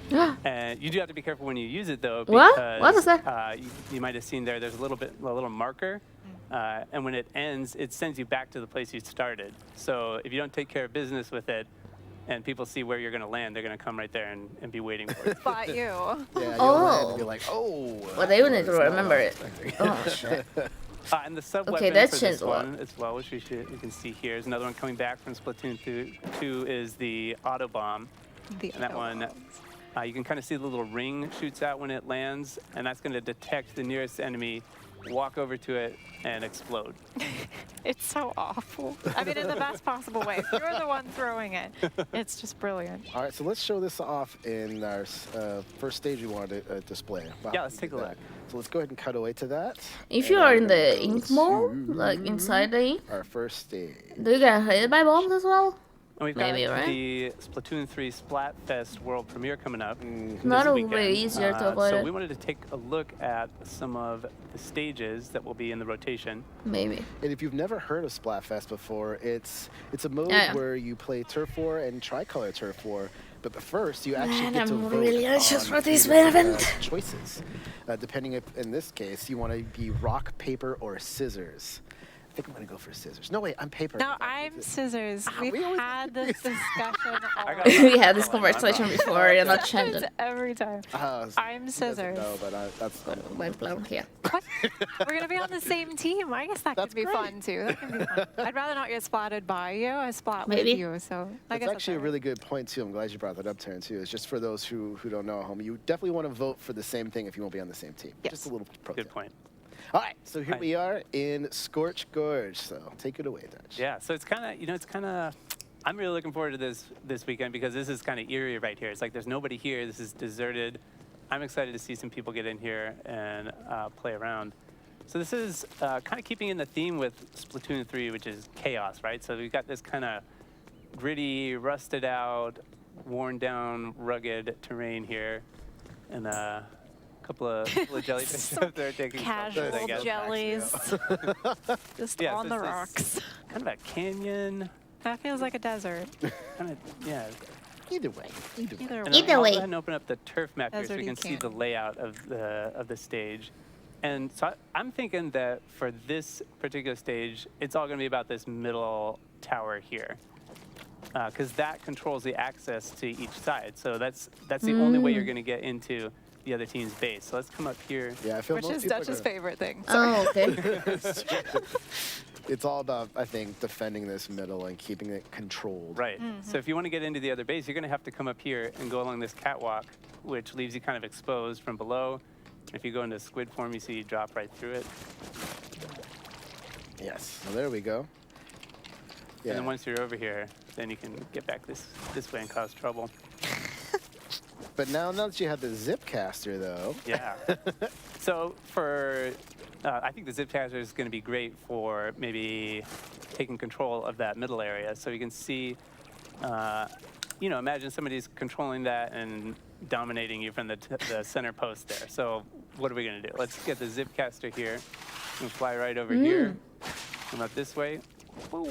good. And you do have to be careful when you use it, though, What? because What is that? you might have seen there's a little marker, and when it ends, it sends you back to the place you started. So if you don't take care of business with it, and people see where you're going to land, they're going to come right there and be waiting for you. Spot you. Yeah, you'll land and be like, oh. Well, they would need to remember it. Oh, shit. And the sub weapon that's for this changed a lot. one as well, which you can see here, is another one coming back from Splatoon 2 is the auto bomb. And that one, you can kind of see the little ring shoots out when it lands, and that's going to detect the nearest enemy, walk over to it, and explode. It's so awful. I mean, in the best possible way. You're the one throwing it. It's just brilliant. All right, so let's show this off in our first stage we wanted to display. Wow, Yeah, let's take a look. So let's go ahead and cut away to that. If you are in the ink mode, like inside the ink, Our first stage. do you get hit by bombs as well? And we've Maybe, got right? the Splatoon 3 Splatfest World Premiere coming up. Not this a weekend. way easier to avoid So it. we wanted to take a look at some of the stages that will be in the rotation. Maybe. And if you've never heard of Splatfest before, it's a mode where you play Turf War and Tricolor Turf War. But first, you actually get to I'm vote really anxious on for this your, event. choices. Depending if, in this case, you want to be rock, paper, or scissors. I think I'm going to go for scissors. No, wait, I'm paper. No, I'm scissors. We've had this discussion already. We had this conversation before, you're not changing. Every time. I'm scissors. No, but that's My plan here. What? We're going to be on the same team. I guess that That's could be great. fun, too. That can be fun. I'd rather not get splatted by you. I splat Maybe. with you, so I That's guess actually a better. really good point, too. I'm glad you brought that up, Taryn, too. It's just for those who don't know at home. You definitely want to vote for the same thing if you won't be on the same team. Yes. Just a little pro Good tip. point. All right, so here we are in Scorch Gorge. So take it away, Dutch. Yeah, so it's kind of, I'm really looking forward to this weekend because this is kind of eerie right here. It's like there's nobody here. This is deserted. I'm excited to see some people get in here and play around. So this is kind of keeping in the theme with Splatoon 3, which is chaos, right? So we've got this kind of gritty, rusted out, worn down, rugged terrain here, and a couple of jellyfish up there taking casual photos, I guess. jellies. Just Yeah, on so the it's this rocks. Kind of a canyon. That feels like a desert. Kind of, yeah. Either way. Either And way. Either I'll way. go ahead and open up the turf map here so we Deserty can see the canyon. layout of the stage. And so I'm thinking that for this particular stage, it's all going to be about this middle tower here, because that controls the access to each side. So that's the only way you're going to get into the other team's base. So let's come up here. Yeah, I feel Which most is people are Dutch's gonna- favorite thing. Oh, okay. It's all about, I think, defending this middle and keeping it controlled. Right. So if you want to get into the other base, you're going to have to come up here and go along this catwalk, which leaves you kind of exposed from below. If you go into squid form, you see you drop right through it. Yes. So there we go. Yeah. And then once you're over here, then you can get back this way and cause trouble. But now that you have the zip caster, though. Yeah. So for, I think the zip caster is going to be great for maybe taking control of that middle area. So you can see, imagine somebody's controlling that and dominating you from the center post there. So what are we going to do? Let's get the zip caster here and fly right over here. Come up this way. Ooh,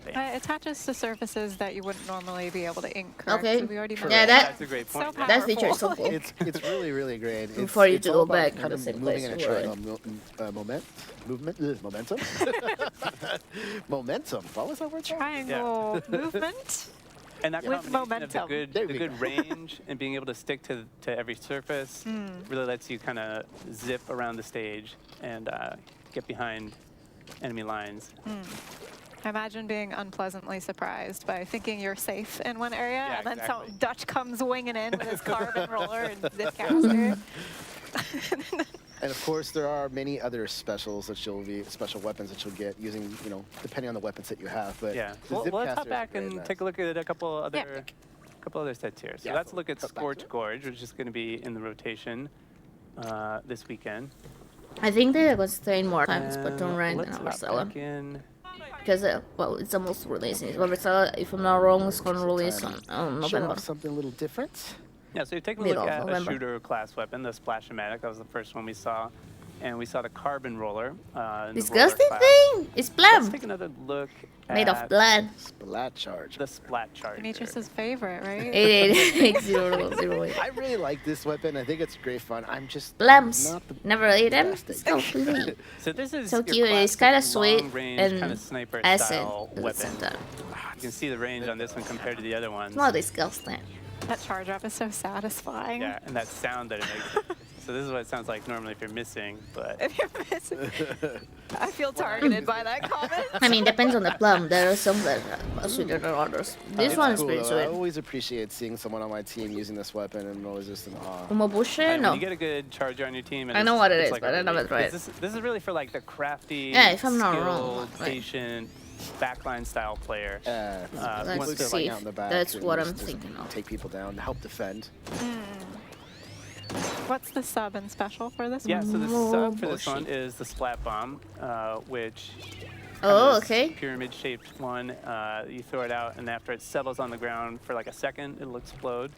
bam. It attaches to surfaces that you wouldn't normally be able to ink, correct? Okay. So we already know Yeah, That's a great point. So yeah. That feature is so powerful. cool. It's really, really great. It's, For you it's to all go about back in kind the of same moving place in a you were momentum. Momentum. What was that word? called? Triangle movement. And that With combination of the momentum. There good, we go. range and being able to stick to every surface really lets you kind of zip around the stage and get behind enemy lines. Imagine being unpleasantly surprised by thinking you're safe in one area, Yeah, and then exactly. some Dutch comes winging in with his carbon roller and zip caster. And of course, there are many other special weapons that you'll get using, depending on the weapons that you have. But Yeah. the Well, zip let's caster hop is back very and nice. take a look at a couple other Yeah. sets here. So Yeah, let's look at cut back to Scorch it. Gorge, which is going to be in the rotation this weekend. I think they will stay more times, but don't rank in Let's hop Haverstella. back in. Because, it's almost releasing. Haverstella, if I'm not wrong, is going to release Time on to show November. off something a little different. Yeah, so you're taking a Middle look of at a November. shooter class weapon, the Splash-O-Matic. That was the first one we saw. And we saw the carbon roller. In the roller Disgusting class. thing! It's Let's blood! take another look Made of at blood. Splat charge. the Splat Charger. Demetrius's favorite, right? 8808. I really like this weapon. I think it's great fun. I'm just Blams. not the Never ate them? best at So pretty. So this is So your cute. It's kind of classic sweet long-range and kind of sniper acid style at the weapon. same time. You can see the range on this one compared to the other ones. It's not disgusting. That charge up is so satisfying. Yeah, and that sound that it makes. So this is what it sounds like normally if you're missing, but If you're missing, I feel targeted by that comment. I mean, depends on the plum. There are some that are sweeter than others. This It's one is cool, pretty though. I sweet. always appreciate seeing someone on my team using this weapon, and I'm always just in awe. Umabushe? when No. you get a good charger on your team, and I know it's- what it it's is, like but a I never relief. tried. This is really for like the crafty, Yeah, if I'm not skilled, wrong, right. patient, backline style player. Let's who wants to, see. out in the back That's and what I'm just thinking of. Take people down, help defend. What's the sub and special for this Yeah, one? so the sub for this Bullshit. one is the Splat Bomb, which Oh, this okay. pyramid-shaped one. You throw it out, and after it settles on the ground for like a second, it'll explode.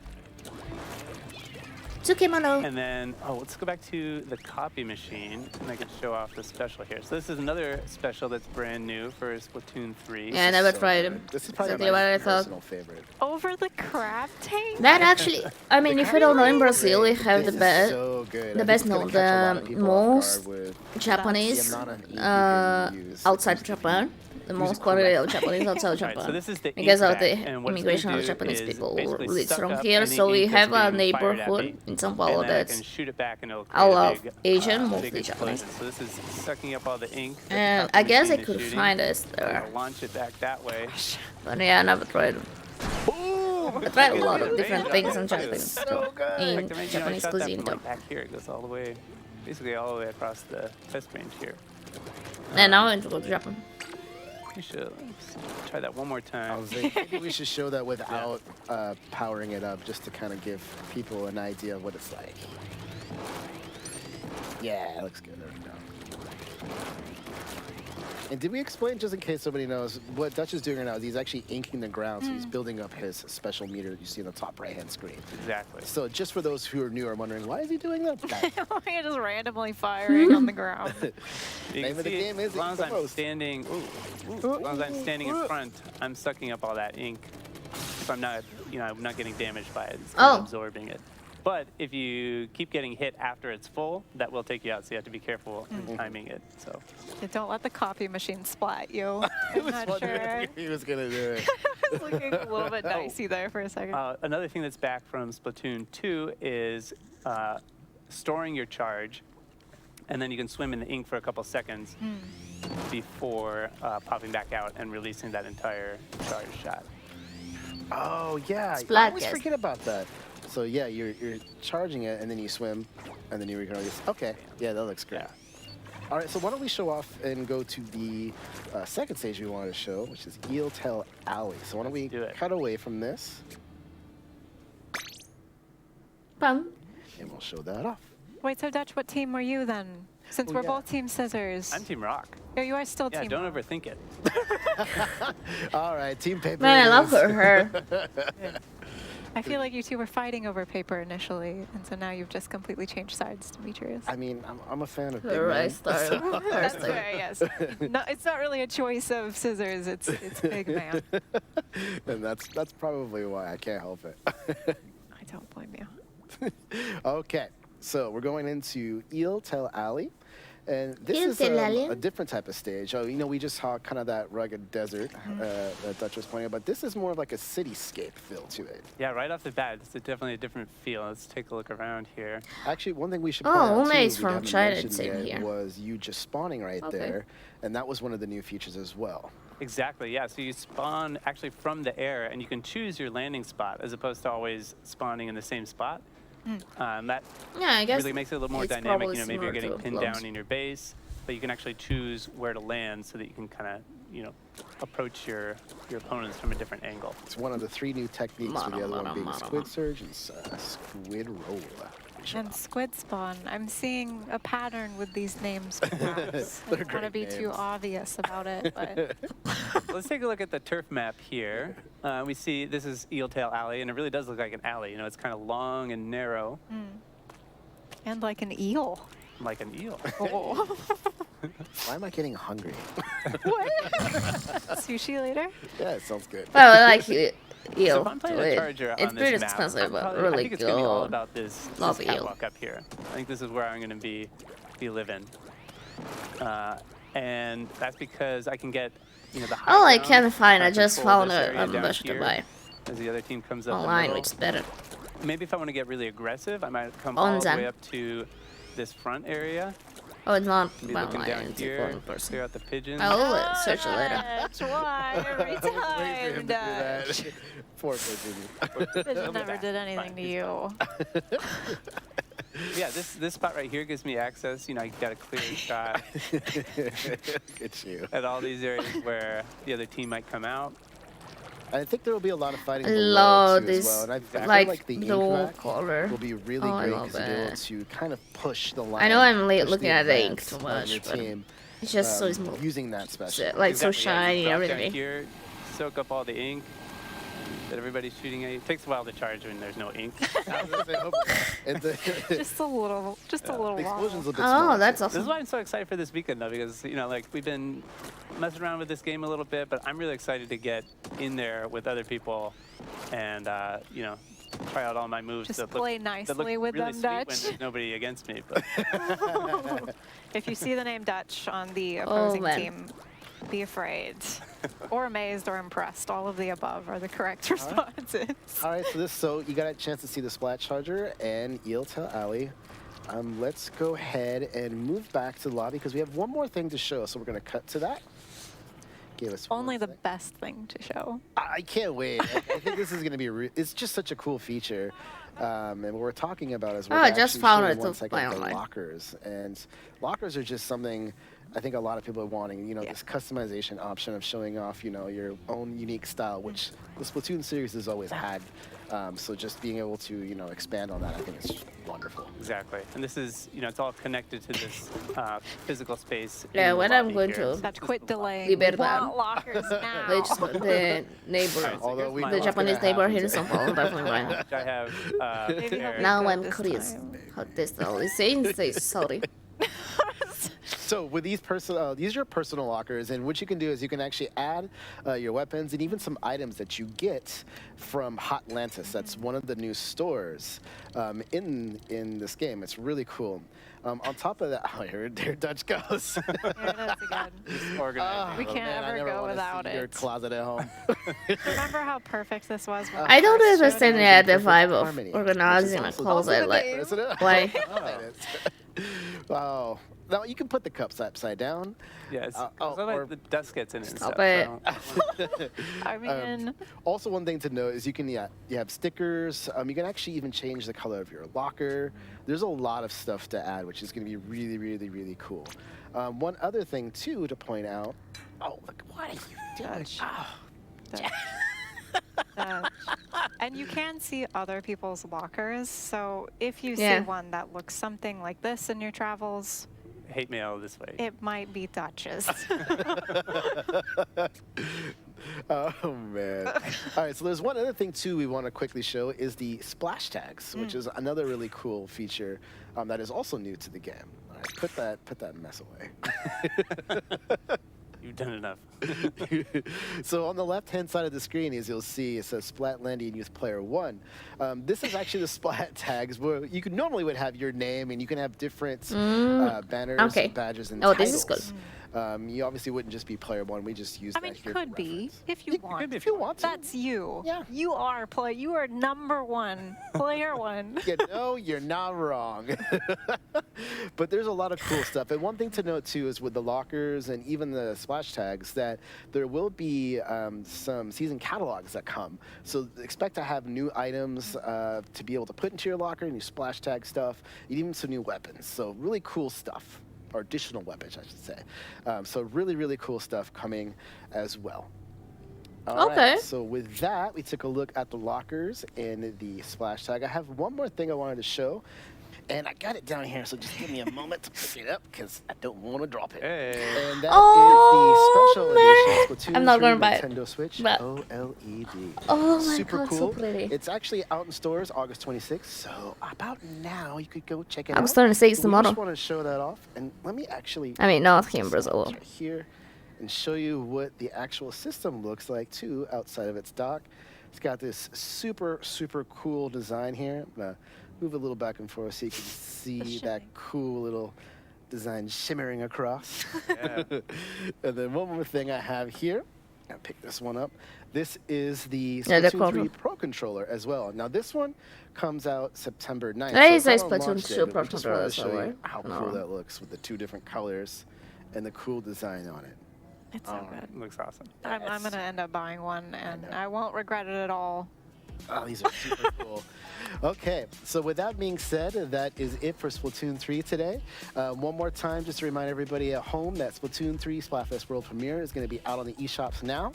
Tsukimono. And then, let's go back to the copy machine, and I can show off the special here. So this is another special that's brand new for Splatoon 3. Yeah, I never So tried good. them. This is probably Exactly what my I thought. personal favorite. Over the crab tank? That actually, I mean, if you don't know, in Brazil we have the This is best so good. the I think best, it's gonna no, catch a lot the of people off most guard with Japanese the amount of ink you can use. outside Japan. The most quality of Japanese outside Right, Japan. so this is the Because ink of the bag, and what it's immigration gonna of do Japanese is people basically lives suck from up here. any So we ink that's have a being fired at neighborhood me, in São and Paulo then I that's can shoot it back and it'll all create a of big, Asian, big mostly explosion. Japanese. So this is sucking up all the ink. that the And copy I guess I machine is could shooting. find us I'm there. gonna launch it back that way. But yeah, I never tried them. I tried a lot of different things in Japanese. So good. In Like, I Japanese shot that cuisine from though. like back here. It goes all the way, basically all the way across the test range here. And now I want to go to Japan. You should try that one more I time. was thinking maybe we should show that without powering it up, just to kind of give people an idea of what it's like. Yeah, it looks good. There we go. And did we explain, just in case somebody knows, what Dutch is doing right now is he's actually inking the ground, so he's building up his special meter that you see in the top right-hand screen. Exactly. So just for those who are new or wondering, why is he doing that? You're just randomly firing on the ground. You Name can of the see game is as long as ink the I'm most. standing, as long as I'm standing in front, I'm sucking up all that ink. So I'm not, I'm not getting damaged by it. It's kind of absorbing it. But if you keep getting hit after it's full, that will take you out. So you have to be careful in timing it. So Don't let the copy machine splat you. I I'm was not wondering sure. if he was going to do it. I was looking a little bit dicey there for a second. another thing that's back from Splatoon 2 is storing your charge, and then you can swim in the ink for a couple seconds before popping back out and releasing that entire charge shot. Oh, yeah. I Splat always gas. forget about that. So, yeah, you're charging it, and then you swim, and then you release. Okay. Yeah, that looks great. Yeah. All right, so why don't we show off and go to the second stage we wanted to show, which is Eel Tail Alley. So why don't we do it. cut away from this, Bum. and we'll show that off. Wait, so Dutch, what team were you then? Since we're yeah. both Team Scissors. I'm Team Rock. Oh, you are still Yeah, Team don't Rock. overthink it. All right, Team Paper. Man, I it love is. her. I feel like you two were fighting over paper initially, and so now you've just completely changed sides, Demetrius. I mean, I'm a fan of big Her men. right style. That's fair, yes. No, it's not really a choice of scissors, it's big man. And that's probably why I can't help it. I don't blame you. Okay, so we're going into Eel Tail Alley. And this Eel is Tail Alley. a different type of stage. Oh, we just saw kind of that rugged desert that Dutch was pointing out, but this is more of like a cityscape feel to it. Yeah, right off the bat, it's definitely a different feel. Let's take a look around here. Actually, one thing we should point out Ume's too, from we China, haven't it's mentioned in yet, here. was you just spawning right Okay. there, and that was one of the new features as well. Exactly, yeah. So you spawn actually from the air, and you can choose your landing spot as opposed to always spawning in the same spot. That Yeah, I guess really makes it a little more it's dynamic. probably Maybe you're similar getting to pinned Bloons. down in your base, but you can actually choose where to land so that you can kind of, approach your opponents from a different angle. It's one of the 3 new techniques, with the other one being Squid Surge and Squid Roll. And squid spawn. I'm seeing a pattern with these names, perhaps. I They're don't want to be great too names. obvious about it, but Let's take a look at the turf map here. We see this is Eel Tail Alley, and it really does look like an alley. It's kind of long and narrow, and like an eel. like an eel. Oh. Why am I getting hungry? What? Sushi later? Yeah, it sounds good. Well, I like eel. So if I'm playing a charger It's on pretty this map, expensive, I'm but probably- really I think it's gonna be all good. about this Love eel. catwalk up here. I think this is where I'm gonna be living, and that's because I can get the high Oh, I ground, can't find. I control just found this a area down bush to here buy as the other team comes up the online, middle. which is better. Maybe if I want to get really aggressive, I might come all the Onzan. way up to this front area. Oh, it's not Be by looking online. down It's a here, foreign person. clear out the pigeons. I'll search it later. Dutch, why? Every time, Dutch. Poor pigeon. Pigeon never did anything to you. Yeah, this spot right here gives me access. I got a clear shot It's you. at all these areas where the other team might come out. I think there will be a lot of fighting I below love too, as this, well. And I feel like, the ink the rack color. will be really Oh, I great love because you'll be able it. to kind of push the line. I know I'm push looking at the ink advance too on much, your but team, it's just so smooth. using that special. Like so Exactly, yeah, shiny you and drop down everything. here, soak up all the ink that everybody's shooting at you. It takes a while to charge when there's no ink. I was gonna say, and the Just a little explosion's a while. bit small. Oh, that's This is awesome. why I'm so excited for this weekend, though, because we've been messing around with this game a little bit, but I'm really excited to get in there with other people and try out all my moves. Just that play look, nicely that look with really them, sweet Dutch. when there's nobody against me. But If you see the name Dutch on the opposing man. team, be afraid. Or amazed or impressed. All of the above are the correct responses. All right, so you got a chance to see the Splat Charger and Eel Tail Alley. Let's go ahead and move back to the lobby because we have one more thing to show. So we're going to cut to that. Give us one Only the sec. best thing to show. I can't wait. I think this is going to be. It's just such a cool feature. And what we're talking about is we're Oh, I just actually found showing it one to second play the online. lockers, and lockers are just something I think a lot of people are wanting, this customization option of showing off, your own unique style, which the Splatoon series has always had. So just being able to, expand on that, I think is wonderful. Exactly. And this is, it's all connected to this physical space. Yeah, when I'm going here. to Such quit delaying. Libertad. Want lockers now. Which the neighbor, Alright, so Although here's we my the know what's Japanese gonna neighbor happen here in today. São Paulo, definitely right now. which I have Maybe he'll prepared. be Now good I'm this curious time. how this all is saying. Say sorry. So with these these are your personal lockers, and what you can do is you can actually add your weapons and even some items that you get from Hotlantis. That's one of the new stores in this game. It's really cool. On top of that, here Dutch goes. Here it is again. Just organizing. We Oh, can't man, I ever never go wanna without see Your it. closet at home. Remember how perfect this was? When I don't we first showed understand it? yet the Perfect vibe of harmony, organizing a which is also closet. the Like, name, isn't it? why? Wow. Now you can put the cups upside down. Yes. or- The dust gets in it and Stop stuff. it. So. I mean, Also, one thing to note is you have stickers. You can actually even change the color of your locker. There's a lot of stuff to add, which is going to be really, really, really cool. One other thing too to point out. Oh, look! What are you doing? Dutch. Oh, Dutch. Dutch. And you can see other people's lockers. So if you Yeah. see one that looks something like this in your travels, Hate mail this way. it might be Dutch's. oh man! All right, so there's one other thing too we want to quickly show is the splash tags, which is another really cool feature that is also new to the game. All right, put that mess away. You've done enough. So on the left-hand side of the screen, as you'll see, it says Splatlandian Youth Player 1. This is actually the Splat tags where you normally would have your name and you can have different banners, Okay. badges, and Oh, titles. this is good. You obviously wouldn't just be Player 1. We just use I that mean, here could for be reference. if you want. If you want to. That's you. Yeah. You are You are number one, player one. You're not wrong. But there's a lot of cool stuff. And one thing to note, too, is with the lockers and even the splash tags, that there will be some season catalogs that come. So expect to have new items to be able to put into your locker, new splash tag stuff, and even some new weapons. So really cool stuff. Or additional weapons, I should say. So really, really cool stuff coming as well. All Okay. right, so with that, we took a look at the lockers and the splash tag. I have one more thing I wanted to show, and I got it down here, so just give me a moment to pick it up because I don't want to drop it. Hey. And that Oh, is the special man. edition Splatoon I'm not 3 gonna buy it, Nintendo Switch but- OLED. Oh my Super god, cool. so pretty. It's actually out in stores August 26th, so about now you could go check it out. August 26th So tomorrow. We just want to show that off, and let me actually I mean, not here in this Brazil. right here and show you what the actual system looks like too outside of its dock. It's got this super, super cool design here. I'm gonna move a little back and forth so you can see that cool little design shimmering across. Yeah. And then one more thing I have here. I'll pick this one up. This is the Yeah, the Splatoon 3 control. Pro Controller as well. Now this one comes out September 9th. That is it's a not on Splatoon launch 2 day, but Pro we just Controller wanted as to well, show you right? how No. cool that looks with the two different colors and the cool design on it. It's so good. Looks awesome. I'm going to end up buying one, and know. I won't regret it at all. Oh, these are super cool. Okay, so with that being said, that is it for Splatoon 3 today. One more time, just to remind everybody at home that Splatoon 3 Splatfest World Premiere is going to be out on the eShops now.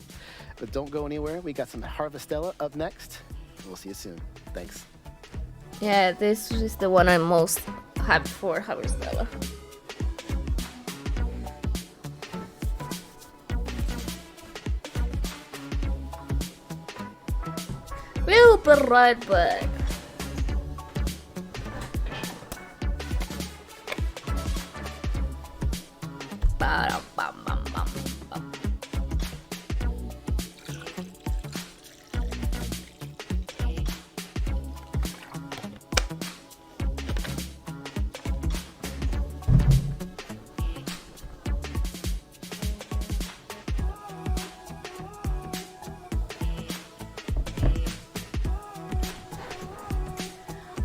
But don't go anywhere. We got some Haverstella up next. We'll see you soon. Thanks. Yeah, this is the one I'm most happy for, Haverstella. We'll be right back. Ba-dum-bum-bum-bum-bum.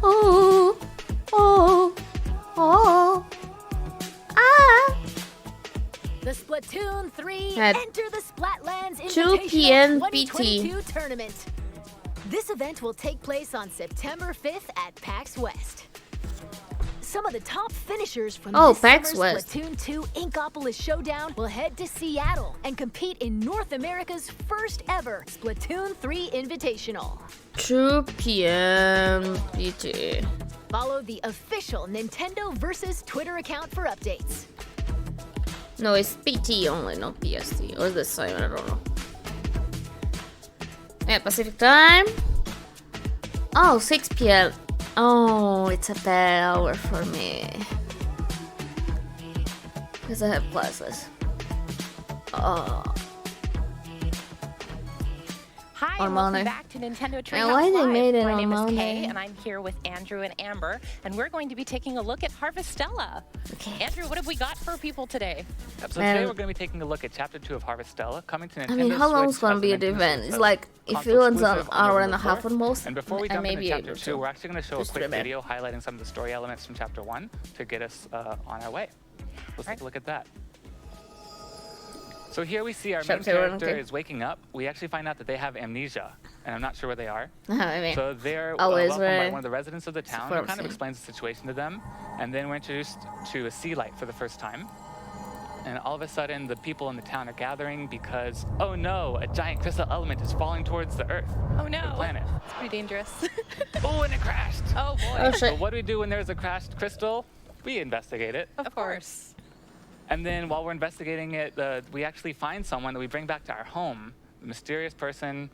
Oh, oh, oh, ah. The Splatoon 3 At Enter the Splatlands 2 Invitational p.m. 2022 tournament. This event will take place on September 5th at PAX West. Some of the top finishers from Oh, this PAX summer's West. Splatoon 2 Inkopolis Showdown will head to Seattle and compete in North America's first ever Splatoon 3 Invitational. 2 p.m. PT. Follow the official Nintendo versus Twitter account for updates. No, it's PT only, not PST. Or the same, I don't know. Yeah, Pacific time. Oh, 6 p.m. Oh, it's a bad hour for me. Because I have classes. Oh. Hi, On and Monday. welcome back to Nintendo Treehouse And why they Live. made it My on name is Monday? Kay, and I'm here with Andrew and Amber, and we're going to be taking a look at Haverstella. Okay. Andrew, what have we got for people today? Yep, so Man. today we're going to be taking a look at Chapter 2 of Harvestella, coming to Nintendo I mean, how long is Switch gonna as be an the event? Nintendo It's like, if console it runs an exclusive on hour November and a half 4th. on most, And before we I jump may into be Chapter able 2, to. we're actually going to show a Just quick stream it. video highlighting some of the story elements from Chapter 1 to get us on our way. Let's take a look at that. So here we see our main Chapter 1, character okay. is waking up. We actually find out that they have amnesia, and I'm not sure where they are. I mean, So they're always welcomed by where- one of the residents of the town who what I'm kind of saying. explains the situation to them. And then we're introduced to a sea light for the first time. And all of a sudden, the people in the town are gathering because, oh no, a giant crystal element is falling towards the Earth, Oh the no, planet. it's pretty dangerous. Oh, and it crashed. Oh boy, oh So shit. what do we do when there's a crashed crystal? We investigate it. of course. And then while we're investigating it, we actually find someone that we bring back to our home, a mysterious person,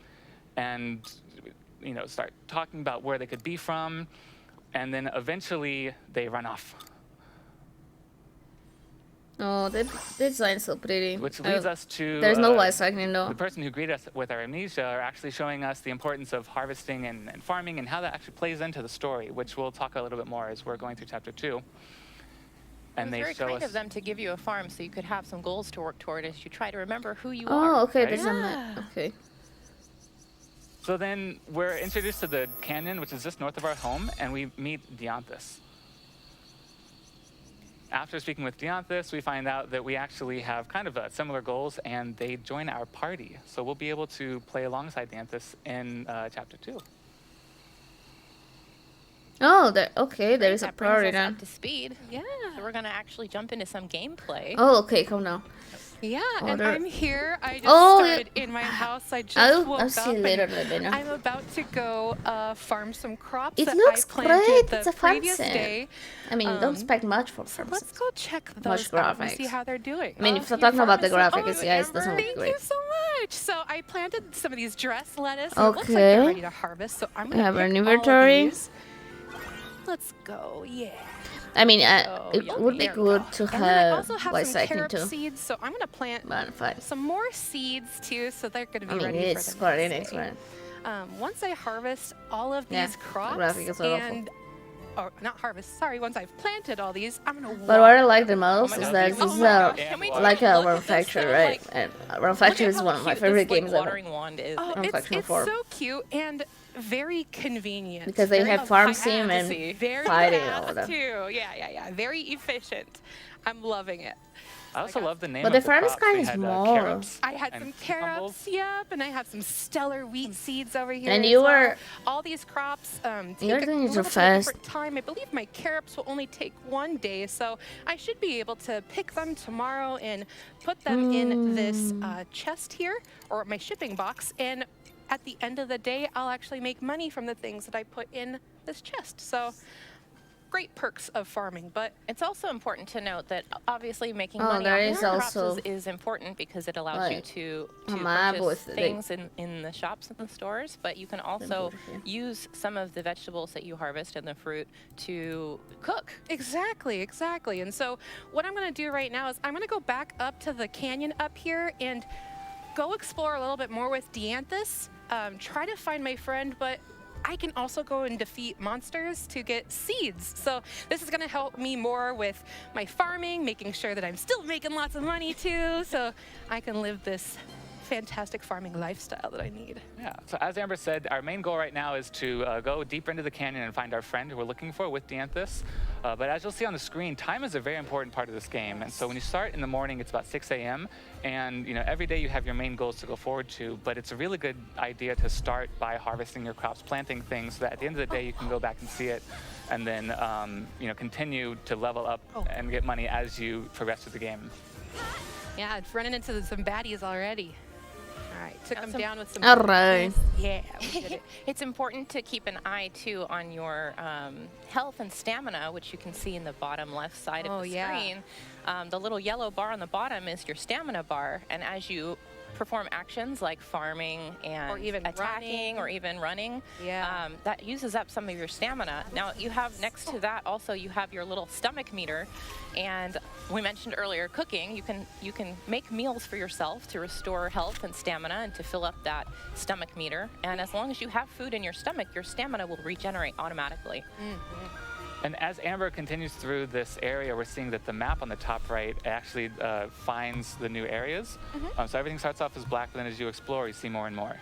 and start talking about where they could be from, and then eventually they run off, Oh, the design's so pretty. which leads us to There's no voice acting the though. person who greeted us with our amnesia are actually showing us the importance of harvesting and farming and how that actually plays into the story, which we'll talk a little bit more as we're going through Chapter 2. And It they was very show kind us. of them to give you a farm so you could have some goals to work toward as you try to remember who you Oh, are. okay, right? there's okay. So then we're introduced to the canyon, which is just north of our home, and we meet Dianthus. After speaking with Dianthus, we find out that we actually have kind of similar goals, and they join our party. So we'll be able to play alongside Dianthus in Chapter 2. Oh, okay, there is a That brings priority us now. up to speed. Yeah. So we're gonna actually jump into some gameplay. Oh, okay, come now. Yeah, and Order. I'm here. I just Oh, started in my house. I just I'll woke see up you later, and Rebecca. I'm about to go farm some crops It that looks I planted great. the It's a farm previous sim. day. I mean, don't expect much from So farm let's sims. go check Much those out and see graphics. how they're doing. I mean, if Oh, we're talking about the farm graphics, is- yeah, it doesn't look Thank great. you so much. So I planted some of these dress lettuce. And It looks like they're Okay. ready to harvest. So I'm We gonna have pick an all of inventory. these. Let's go. Yeah. I mean, Oh, it yummy. would be There we good go. to And then I have also have voice some acting carob too. seeds. So I'm gonna plant But fine. some more seeds too, so they're gonna be I mean, ready it's for the Square next Enix, day. right? Once I harvest all of Yeah, these the crops graphics are awful. and or not harvest, sorry, once I've planted all these, I'm gonna But what I water. like the most my is God. that Oh this my is gosh, can we like take a look Run at this, Factory, though? right? Like, And Run Look Factory at is how one of my cute favorite this, like, games ever. watering wand is. Oh, I'm it's Faction 4. so cute and very convenient. Because they Very have farm fast sim to and see. Very fighting fast all of them. too. Yeah. Very efficient. I'm loving it. I also love the name But of the farm is crops. We kinda had, small. carrots I had and some cucumbers. carrots, yep, and I have some stellar wheat seeds over here. And as you well. were- all these crops You're take a doing it so little bit of fast. different time. I believe my carrots will only take 1 day, so I should be able to pick them tomorrow and put them in this chest here or my shipping box. And at the end of the day, I'll actually make money from the things that I put in this chest. So great perks of farming, but It's also important to note that obviously making Oh, money there off is your crops also- is important because it allows you Right. to A map purchase with the- things in the shops and the stores, but you can also border, use some of the vegetables that you harvest and the fruit to cook. Exactly. And so what I'm going to do right now is I'm going to go back up to the canyon up here and go explore a little bit more with Dianthus, try to find my friend, but I can also go and defeat monsters to get seeds. So this is going to help me more with my farming, making sure that I'm still making lots of money too, so I can live this fantastic farming lifestyle that I need. Yeah, so as Amber said, our main goal right now is to go deeper into the canyon and find our friend who we're looking for with Dianthus. But as you'll see on the screen, time is a very important part of this game. And so when you start in the morning, it's about 6 a.m. And every day you have your main goals to go forward to. But it's a really good idea to start by harvesting your crops, planting things, so that at the end of the day you can go back and see it, and then continue to level up and get money as you progress through the game. Yeah, it's running into some baddies already. All right, took them down with some. All right. Yeah, we did it. It's important to keep an eye too on your health and stamina, which you can see in the bottom left side of the screen. The little yellow bar on the bottom is your stamina bar, and as you perform actions like farming and or even attacking or even running, that uses up some of your stamina. Now you have next to that also you have your little stomach meter, and we mentioned earlier cooking. You can make meals for yourself to restore health and stamina and to fill up that stomach meter. And as long as you have food in your stomach, your stamina will regenerate automatically. And as Amber continues through this area, we're seeing that the map on the top right actually finds the new areas. So everything starts off as black, but then as you explore, you see more and more.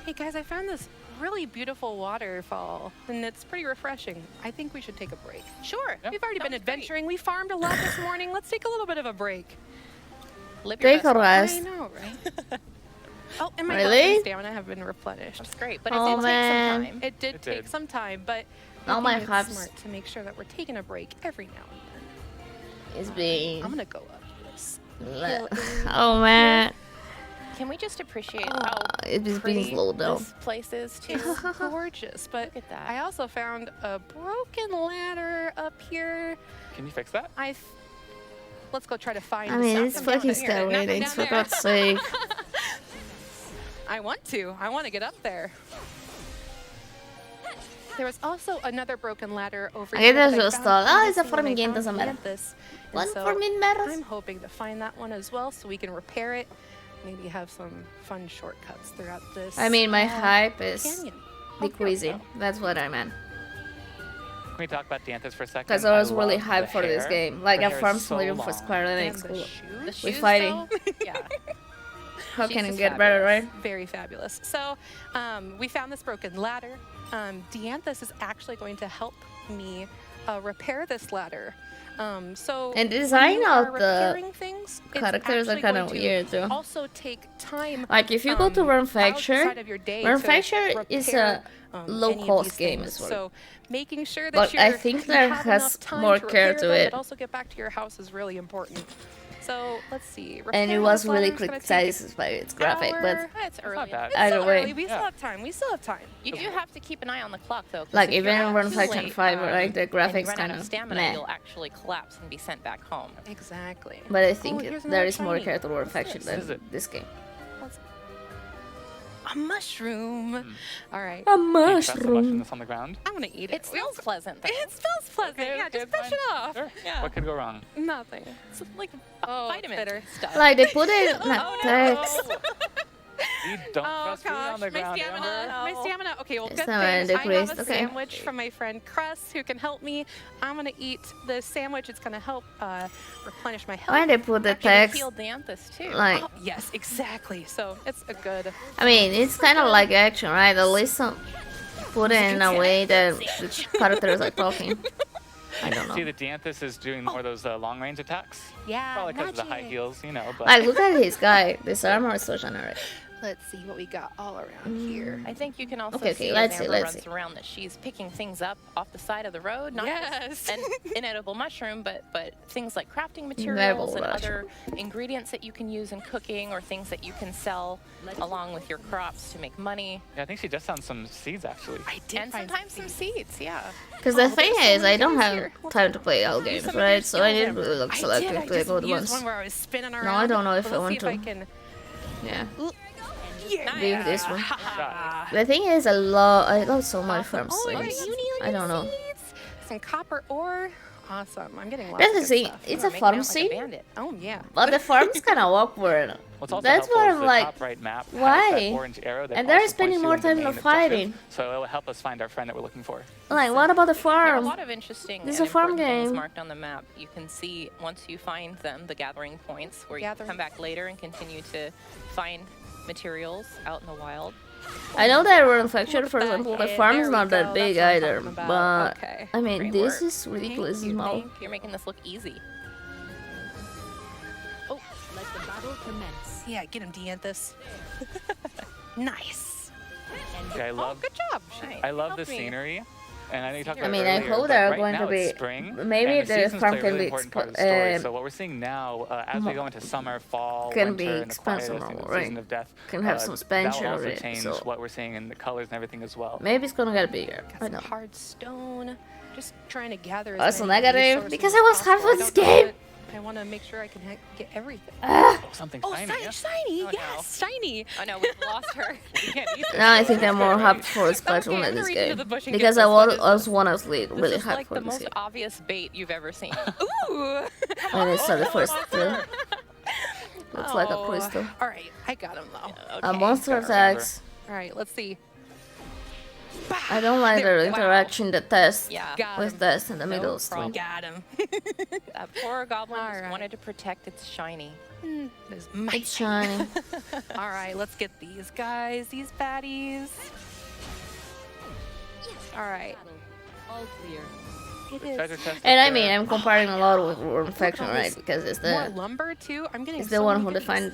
Hey guys, I found this really beautiful waterfall, and it's pretty refreshing. I think we should take a break. Sure. We've already been adventuring. We farmed a lot this morning. Let's take a little bit of a break. Live your Take a best I rest. know, right? Oh, and my Really? health and stamina have been replenished. That's great, but Oh, it did take man. some time. It did take some time, but Oh, I my think it's hearts. smart to make sure that we're taking a break every now and then. It's been. I'm gonna go up this. Oh man. Can we just appreciate how It's been pretty slow down. this place is too? It's gorgeous, but Look at that. I also found a broken ladder up here. Can you fix that? Let's go try to find. I mean, some- it's some down fucking here. Nothing skyrocketing, down for there. God's sake. I want to get up there. There was also another broken ladder over Aquí here. there's that I just found all- oh, it's a previously when I formiguento found esa mera. Dianthus. And One so for mid-metas. I'm hoping to find that one as well, so we can repair it. Maybe have some fun shortcuts throughout this. I mean, my hype is canyon. decreasing. That's what I meant. Can we talk about Dianthus for a second? Because I was really love hyped the for this hair. game. Like, Her I hair is farmed so Splatoon for long. Square And Enix. the The shoes. shoes, fighting. though? Yeah. How She's can it just get better, right? Very fabulous. So we found this broken ladder. Dianthus is actually going to help me repair this ladder. And the when design you are of the repairing things, it's characters are actually kinda going to weird, too. Also take time. Like, if you go to Manufacture, outside of your day to Manufacture is repair, a any of low-cost these game things. as well. So making sure that But I you're, think you there have has enough time more to care repair to them, it. But also get back to your house is really important. So let's see. And it repairing was this really ladder is gonna take criticized by its graphic, but hour. It's early. bad. It's Either still way. early. We still have time. We still have time. You do have to keep an eye on the clock, though. 'cause like if you're even out Run too Faction late, 5, right, the and you graphics run kind out of of stamina, meh. you'll actually collapse and be sent back home. Exactly. But I think here's there another is more shiny. care to Run Faction What is than it? this game. A mushroom. All right. A Can you press the mushroom. mushroom that's on the ground? I'm gonna eat it. It smells pleasant, though. It smells pleasant. Okay, yeah, okay, just brush fine. it off. Sure. Yeah. What could go wrong? Nothing. It's like Oh, it's vitamin bitter. stuff. Like they put it in Oh, text. You don't Oh press food on gosh, the my ground, stamina. Amber. My stamina. Okay, well, It's good not thing I decreased, have a okay. sandwich from my friend Cress who can help me. I'm gonna eat the sandwich. It's gonna help replenish my health. Why they put the Actually, text? healed Dianthus, too. Like, Oh, yes, exactly. So it's a good. I mean, it's kind of like action, right? At least some put it in a way that the characters are talking. I don't See, know. the Dianthus is doing more of those long-range attacks. Yeah, Probably because of the high magic. heels, you know. But Like, look at his guy. This armor is so generic. Let's see what we got all around here. I think you can also Okay, see let's as see, Amber let's runs see. around that she's picking things up off the side of the road. Not Yes. just an inedible mushroom, but things like crafting Inedible materials and mushroom. other ingredients that you can use in cooking, or things that you can sell along with your crops to make money. yeah, I think she just found some seeds actually. I did And find sometimes some seeds, yeah. Because the Oh, thing there's so is, many I don't guys have here. time to play all games, some of your right? So I skills, need to look I did. selective I to the just good used ones. one where I was spinning around. No, I don't know if But I let's want see if I to. can. Yeah, Yeah. leave this one. Shot. The thing is, I love so much from Oh, Slings. yeah, uni I don't know. seeds, some copper ore. Awesome. I'm getting lots That's of the good thing. stuff. It's You a are making farm out like a scene, bandit. Oh yeah. but the farm's kind of awkward. What's also That's helpful what is I'm the like, top right map has why? that orange arrow that And they're also spending points you more in the time main on fighting. objective. So it'll help us find our friend that we're looking for. Like, what about the There are a farm? lot of interesting This is and a farm important things game. marked on the map. You can see once you find them, the gathering points, where you Gathering. come back later and continue to find materials out in the wild. I know that manufacturer, for that. example, the And farm there is we not that go, big that's what I'm either. talking about. But Okay. I mean, Great this work. is ridiculous Thank you, small. You're making this look easy. Oh, let the battle commence. Yeah, get him, Dianthus. Nice. Yeah, I Oh, love good job. Nice. I love Helped the me. scenery. And I know you talked I about mean, it I earlier, hope but there are right going now to be. it's spring, Maybe and the the seasons farm play a can really be important part of the story. So what we're seeing now, as we go into summer, fall, can winter, be and the quietest expensive, season right? of death, Can have some expansion that will also already, change so- what we're seeing in the colors and everything as well. Maybe it's gonna get bigger. Got I some know. hard stone. Just trying to gather as Also many negative, resources because as I was possible. half with I this don't know game. what- I want to make sure I can get everything. Oh, something Oh, shiny. Yeah. shiny! Oh, Yes, shiny. Oh no, we've lost her. We can't eat this. Now I think I'm more hyped for Okay, Splatoon I'm in this gonna reach into game the bush and because get I this. What was is also this? one of really This is hyped like for the this most game. obvious bait you've ever seen. Ooh. And it's the first two. Looks like a crystal. All right, I got him though. A monster gotta remember. attacks. All right, let's see. I don't like There, the wow. interaction, the test Yeah. Got with him. this in the No middle problem. string. Got him. That poor goblin just Alright. wanted to protect its shiny. There's my It's shiny. All right, let's get these guys, these baddies. All right. All clear. It Treasure is chest And up I mean, there. I'm comparing a lot with War Infection, all right? this Because it's more the lumber too. I'm getting it's so the one many who goodies. defined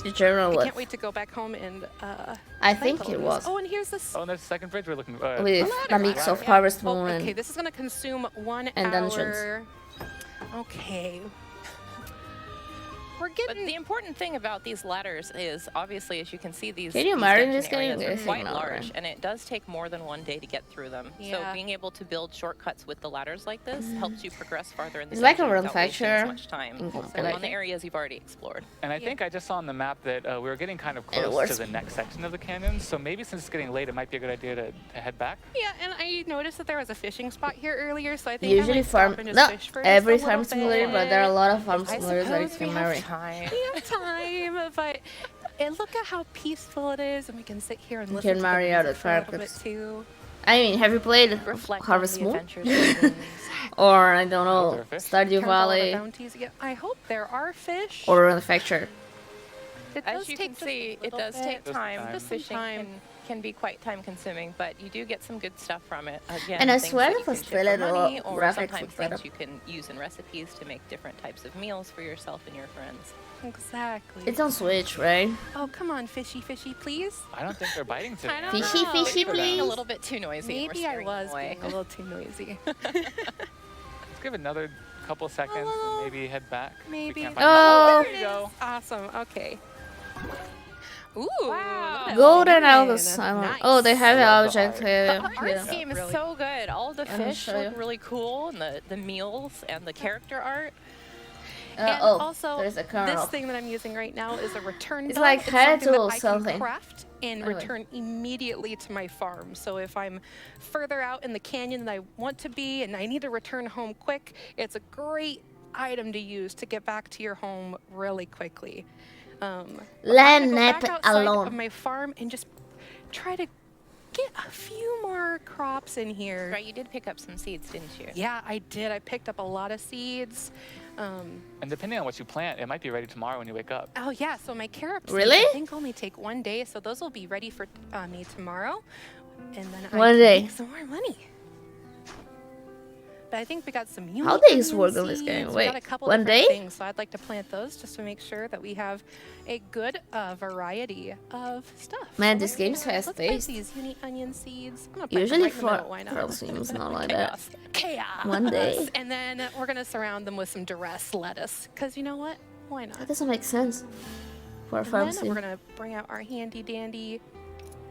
the general I with. can't wait to go back home and I find think all it of these. was Oh, and here's this. Oh, and there's a second bridge we're looking with a mix of ladder. Harvest Oh, Moon okay, and this is gonna consume 1 and hour. dungeons. Okay. We're But getting. the important thing about these ladders is, obviously, as you can see, these, Can you these marry in dungeon this game? areas I are think quite not, large, right? and it does take more than one day to get through them. So Yeah. being able to build shortcuts with the ladders like this helps you progress farther in the It's like a dungeon without wasting as manufacturer much time in on complete. the areas you've already explored. And I think I just saw on the map that we were getting kind of And close worse. to the next section of the canyon. So maybe since it's getting late, it might be a good idea to head back. Yeah, and I noticed that there was a fishing spot here earlier, so I think Usually I might farm, stop and just not fish for just every a little farm simulator, but there are a lot of farm I simulators that you suppose we can have marry. time. We have time, but and look at how peaceful it is, and we can sit here and You listen can to marry the out music at for a little bit Fireclips. too. I mean, have you played Reflect Harvest on the Moon? adventures of the moons. Or, I don't Are there know, fish? Stardew Count all the Valley? bounties again. I hope there are fish. Or Manufacturer? it As does you take can just a see, it little does bit. take time. Just Fishing time. can be quite time consuming, but you do get some good stuff from it. Again, And I things swear that the you can ship for Haverstella, the money, or graphics sometimes look better. things you can use in recipes to make different types of meals for yourself and your friends. Exactly. It's on Switch, right? Oh, come on, fishy, please. I don't think they're biting today. I don't Fishy, know. fishy, We're being a please. little bit too noisy. and we're Maybe I scaring them was away. being a little too noisy. Let's give it another couple seconds well, and maybe head back. if we maybe. can't find Oh. it. There you go. Awesome. Okay. Ooh. Wow. Golden Nice. August Simon. Oh, they have I an love the object art. here. The art Yeah. scheme is Really. so good. All the Let me fish show look you. really cool, and the meals and the character art. And Oh, also, there's a kernel. this thing that I'm using right now is a return It's bell. like something Haverstella that or I something. can craft and Anyway. return immediately to my farm. So if I'm further out in the canyon than I want to be and I need to return home quick, it's a great item to use to get back to your home really quickly. I'm Land gonna go nap back outside alone. of my farm and just try to get a few more crops in here. Right, you did pick up some seeds, didn't you? Yeah, I did. I picked up a lot of seeds. And depending on what you plant, it might be ready tomorrow when you wake up. Oh yeah, so my carrot seeds, Really? I think only take 1 day, so those will be ready for me tomorrow, and then I 1 can day. make some more money. But I think we got some How unique days onion work on this seeds. game? We Wait, got a couple 1 different day? things, so I'd like to plant those just to make sure that we have a good variety of stuff. Man, So this let's game's plant- let's plant fast-paced. these unique onion seeds. I'm gonna plant them Usually right in the for middle, why not? seems not like that. Chaos. 1 day. And then we're gonna surround them with some duress lettuce, because you know what? Why not? That doesn't make sense for a And farm then sim. we're gonna bring out our handy dandy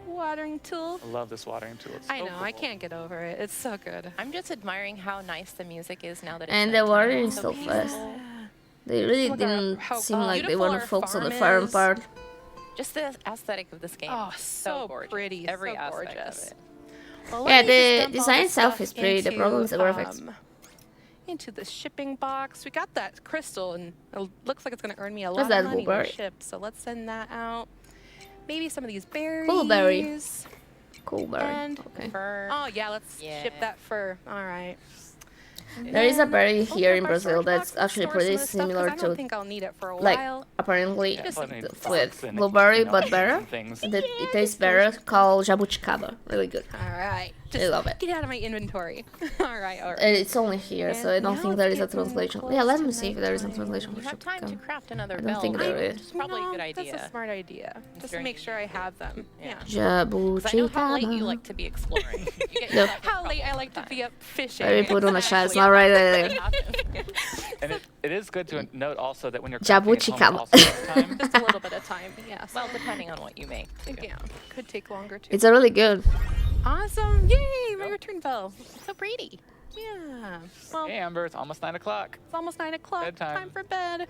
watering tool. I love this watering tool. It's I so know, I cool. can't get over it. It's so good. I'm just admiring how nice the music is now that it's And the nighttime. watering It's is so still fast. peaceful. They really Look at didn't how seem like they beautiful want to our focus on the farm farm is. part. Just the aesthetic of this game. Oh, is so gorgeous. pretty, Every so aspect gorgeous. of it. Well, Yeah, let me just the dump all design this itself stuff is pretty, the problem is the graphics. Into the shipping box. We got that crystal, and it looks like it's going to earn me a What's lot that, of money to blueberry? ship. So let's send that out. Maybe some of these berries. Blueberry. Cool berry. And Okay. Fur. oh yeah, let's ship Yeah. that fur. All right. There is a berry Open here up in our Brazil storage that's box and actually store pretty some of this stuff, 'cause similar I don't to think I'll need it for a like while. apparently Yeah, with and blueberry, you know, but better. and things. It tastes better. Called jabuticaba. Really good. All right. I love it. Get out of my inventory. All right. It's only here, so I don't now think it's there is a getting translation. close Yeah, let to me see if there is a nighttime. translation. You for have time to Shopicam. craft another I bell. don't think there is. It's probably a good idea. That's a smart idea. Just to very make sure I have them. Yeah. 'Cause I know how late you Jabuticaba. like to be exploring. You get No. yourself in How late trouble I like to sometimes. be up fishing. Let me put on a shot. It's Exactly. not right It there. happens. And it is good to note also that when you're crafting at Jabuticaba. home, it also takes time. Just a little bit of time. Yes. Well, depending on what you make. too. yeah. Could take longer too. It's a really good. Awesome. Yay. My return bell. So pretty. Yeah. Well, Hey, Amber, it's almost 9 o'clock. it's almost 9 o'clock. Bedtime. Time for bed.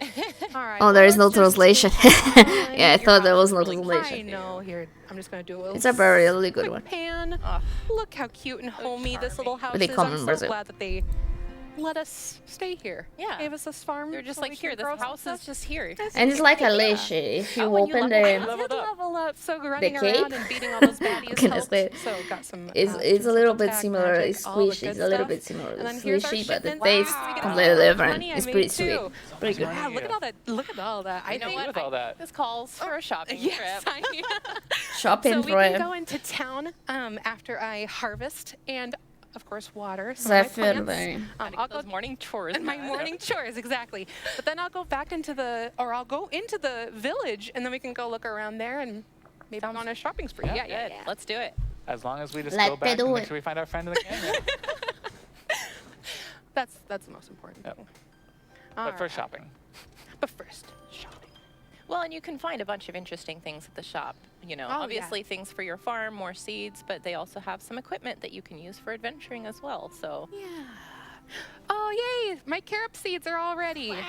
All right. Oh, there is no let's just translation. take time. Yeah, I thought there was no really translation. I know. Here, I'm just gonna do a little. It's a very really good quick one. pan. Ugh. Look how cute and homey this little house Really is. common I'm in so Brazil. glad that they let us stay here. Yeah. Gave us this farm. They're just so like, we here, can this grow some house stuff. is just here. And it's like a leash. If you Oh, and you open level the, up. Leveled up. Level up. So running cake? around and beating all those baddies Can I helped. say- So got some. it's a little bit tag similar. magic, It's all the squishy. good It's a little stuff. bit similar. And It's then here's our squishy, but the shipment. taste Wow. completely different. Honey, I It's made pretty too. sweet. Pretty good. Wow, look at all that. Look at all that. I You know think what? With all that. This calls for a shopping Yes, trip. Shopping so we trip. can go into town after I harvest and, of course, water. So some I of my feel plants. very. I'll Gotta get go those morning chores. and my done. morning chores, exactly. But then I'll go back into I'll go into the village, and then we can go look around there and maybe go on a shopping spree. Yeah. Yeah. Good. Let's do it. As long as we just Let go me back do and make it. sure we find our friend in the canyon. That's the most important Yep. thing. But for Alright. shopping. But first, shopping. Well, and you can find a bunch of interesting things at the shop. You know, Oh, yeah. obviously things for your farm, more seeds, but they also have some equipment that you can use for adventuring as well. So Yeah. Oh, yay! My carob seeds are all ready. Wow.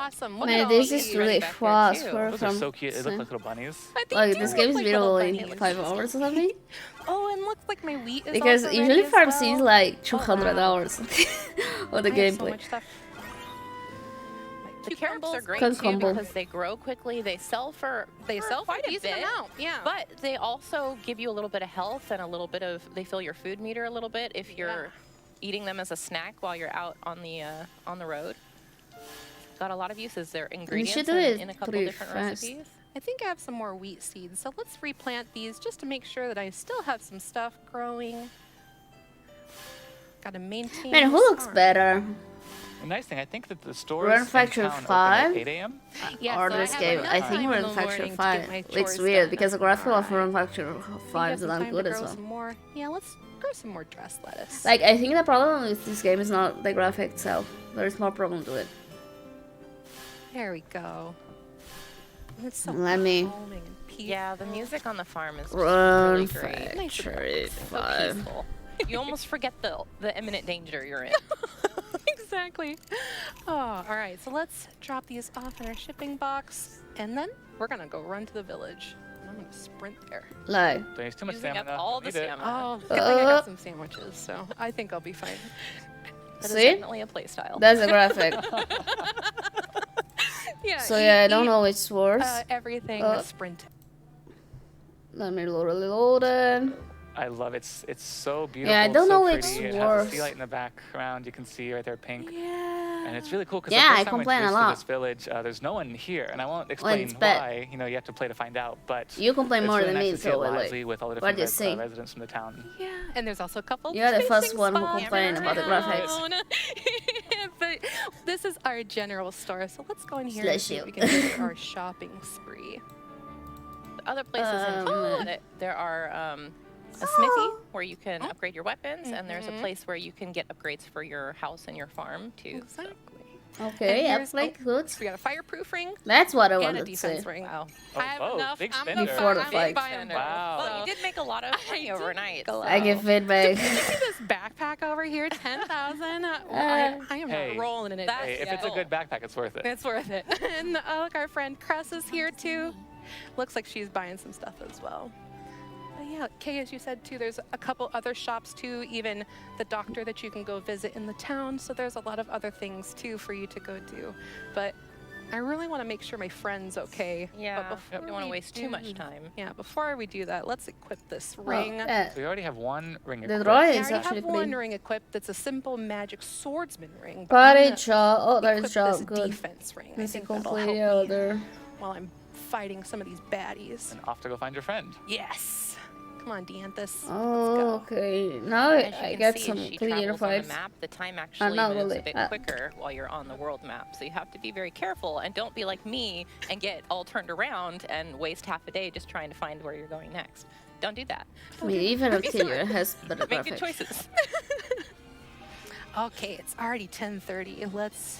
Awesome. Look at Man, all this these. is really back there, fast too. for Those are from. so cute. They look like little bunnies. But they Like do this look game is like built little in bunnies. 5 hours or something. Oh, and looks like my wheat is Because also usually ready as farm well. seems like 200 wow. hours of the I have so gameplay. much stuff. the carrots are great Can too crumble. because they grow quickly. They sell for quite a decent bit, amount. Yeah. but they also give you a little bit of health and a little bit of. They fill your food meter a little bit if you're eating them as a snack while you're out on the road. Got a lot of uses. They're ingredients should do in it a couple pretty different fast. recipes. I think I have some more wheat seeds, so let's replant these just to make sure that I still have some stuff growing. Gotta maintain. Man, who this looks farm. better? The nice thing, I think that the stores Run in Factory town open 5? at 8 a.m. Yeah, Or so this have game? enough I time think in Run the Factory morning to 5. get my It's chores weird done. because the graphic of Alright. Run Factory We 5 have is some not time to good as grow well. some more. Yeah, let's grow some more dressed lettuce. Like, I think the problem with this game is not the graphic itself. There's more problem to it. There we go. It's so Let me calming and peaceful. Yeah, the music on the farm is just Run really great. Factory So 5. peaceful. You almost forget the imminent danger you're in. Exactly. Oh, all right. So let's drop these off in our shipping box, and then we're gonna go run to the village. And I'm gonna sprint there. Like, Don't use too much Using up stamina. all the Need it. stamina. Oh, good thing I got some sandwiches, so I think I'll be fine. That is see? definitely a play style. That's the graphic. Yeah. So yeah, I don't know which worse. Everything sprint. Let me load it. I love it. It's so beautiful. Yeah, I don't it's know so which pretty. It has worse. a sea light in the background. You can see right there, pink. Yeah. And it's really cool because Yeah, I the first time we're complain a introduced to lot. this village, there's no one here, and I won't explain it's bad. why. You know, you have to play to find out. But You complain it's more really than nice me, to see it so like, lively with all the what different do you say? residents from the town. Yeah, and there's also a couple. You're the first fishing one who spots complained about the graphics. around. But this is our general store, so let's go in here and Slash see if you. we can do our shopping spree. Other places in town that there are a smithy where you can upgrade your weapons, and there's a place where you can get upgrades for your house and your farm too. So. Exactly. Okay, And yeah, here's- like good. So we got a fireproof ring That's what I and a wanted to say. defense ring. Wow. Oh, I have whoa, enough. big I'm spender. Before the gonna fight. buy them both. Wow. Well, you did make a lot of money did overnight. make a lot. I give feedback. See this backpack over here, 10,000. I am Hey. not rolling in it. That's- Hey, if it's a good backpack, it's worth it. It's worth it. And look, our friend Cress is here too. Looks like she's buying some stuff as well. But yeah, Kay, as you said too, there's a couple other shops too, even the doctor that you can go visit in the town. So there's a lot of other things too for you to go do. But I really want to make sure my friend's okay. Yeah, But before you don't want to we waste too much do- time. Yeah, before we do that, let's equip this Oh, ring. yeah. We already have one ring The equipped. drawing I is already actually have one pretty. ring equipped that's a simple magic swordsman ring. but I'm Party gonna job. Oh, there's equip job. this Good. defense ring. I Let's think that'll complete help the me other. while I'm fighting some of these baddies. And off to go find your friend. Yes. Come on, Dianthus. Oh, okay. Now As you I can get see, some as she clear travels on the vibes. map, the time actually not moves really. a bit quicker while you're on the world map. So you have to be very careful and don't be like me and get all turned around and waste half a day just trying to find where you're going next. Don't do that. I mean, even Ophelia has better Make good graphics. choices. Okay, it's already 10:30. Let's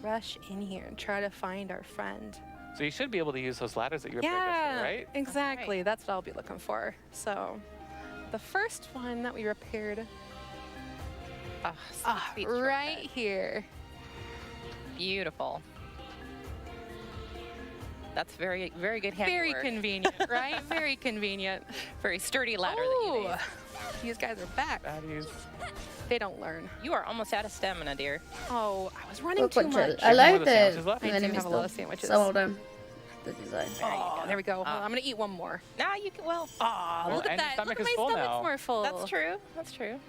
rush in here and try to find our friend. So you should be able to use those ladders that you repaired yesterday, right? Exactly. That's what I'll be looking for. So, the first one that we repaired, Sweet right shortcut. here. Beautiful. That's very, very good handiwork. Very convenient, right? Very convenient. Very sturdy ladder that you Ooh, made. these guys are back. Baddies. They don't learn. You are almost out of stamina, dear. Oh, I was running Look too what much. I like More of the sandwiches the left? I do enemies have a lot though. of sandwiches. Some of them. The design. Oh, there we go. Hold on, I'm gonna eat one more. Now you can, well, Oh, Well, look at and your that. stomach Look at is my full stomach's now. more full. that's true. That's true.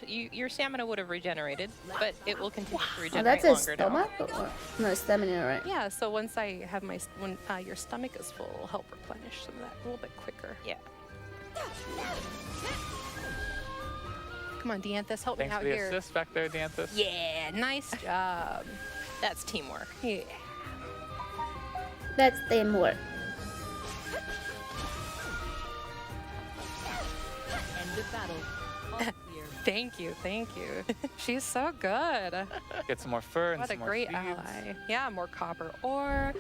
Your stamina would have regenerated, but it will continue to Oh, regenerate that's a longer now. stomach? Or, no, stamina, right? Yeah, so once I have my, when your stomach is full, it'll help replenish some of that a little bit quicker. Yeah. Come on, Dianthus, help Thanks me out for the here. assist back there, Danthus. Yeah, nice job. That's teamwork. Yeah. That's teamwork. End of battle. All clear. Thank you, thank you. She's so good. Get some more fur and What a some more great beads. ally. Yeah, more copper ore.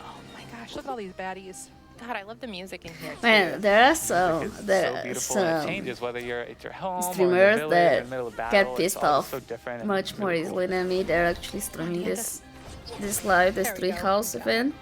Oh my gosh, look at all these baddies. God, I love the music in here too. Man, there are some, It's so there are beautiful and it some changes whether you're at your home or in the streamers village or in that the middle of battle. get It's pissed all off so different and much more really cool. easily than me. They're actually streaming this live, this There we go. Treehouse event.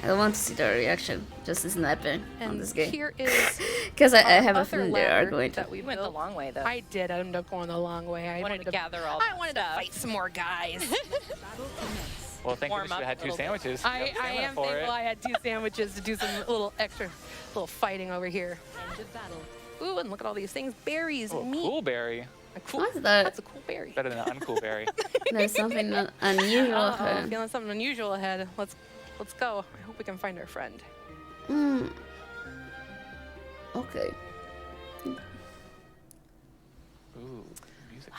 I don't want to see their reaction, just snapping on And this game. here is Because I our have a other feeling they are ladder going to. that we You went the built. long way though. I did. I ended up going the long way. I wanted to gather all I that wanted stuff. to fight some more guys. Battle commence. Well, thank Warm goodness you up had a two little bit. sandwiches. You I have stamina am for thankful it. I had 2 sandwiches to do some little extra, little fighting over here. End of battle. Ooh, and look at all these things. Berries, Oh, meat. cool berry. A cool, What's that? That's a cool berry. Better than an uncool berry. There's something unusual. Uh-oh, feeling something unusual ahead. Let's go. I hope we can find our friend. Hmm. Okay. Ooh, music.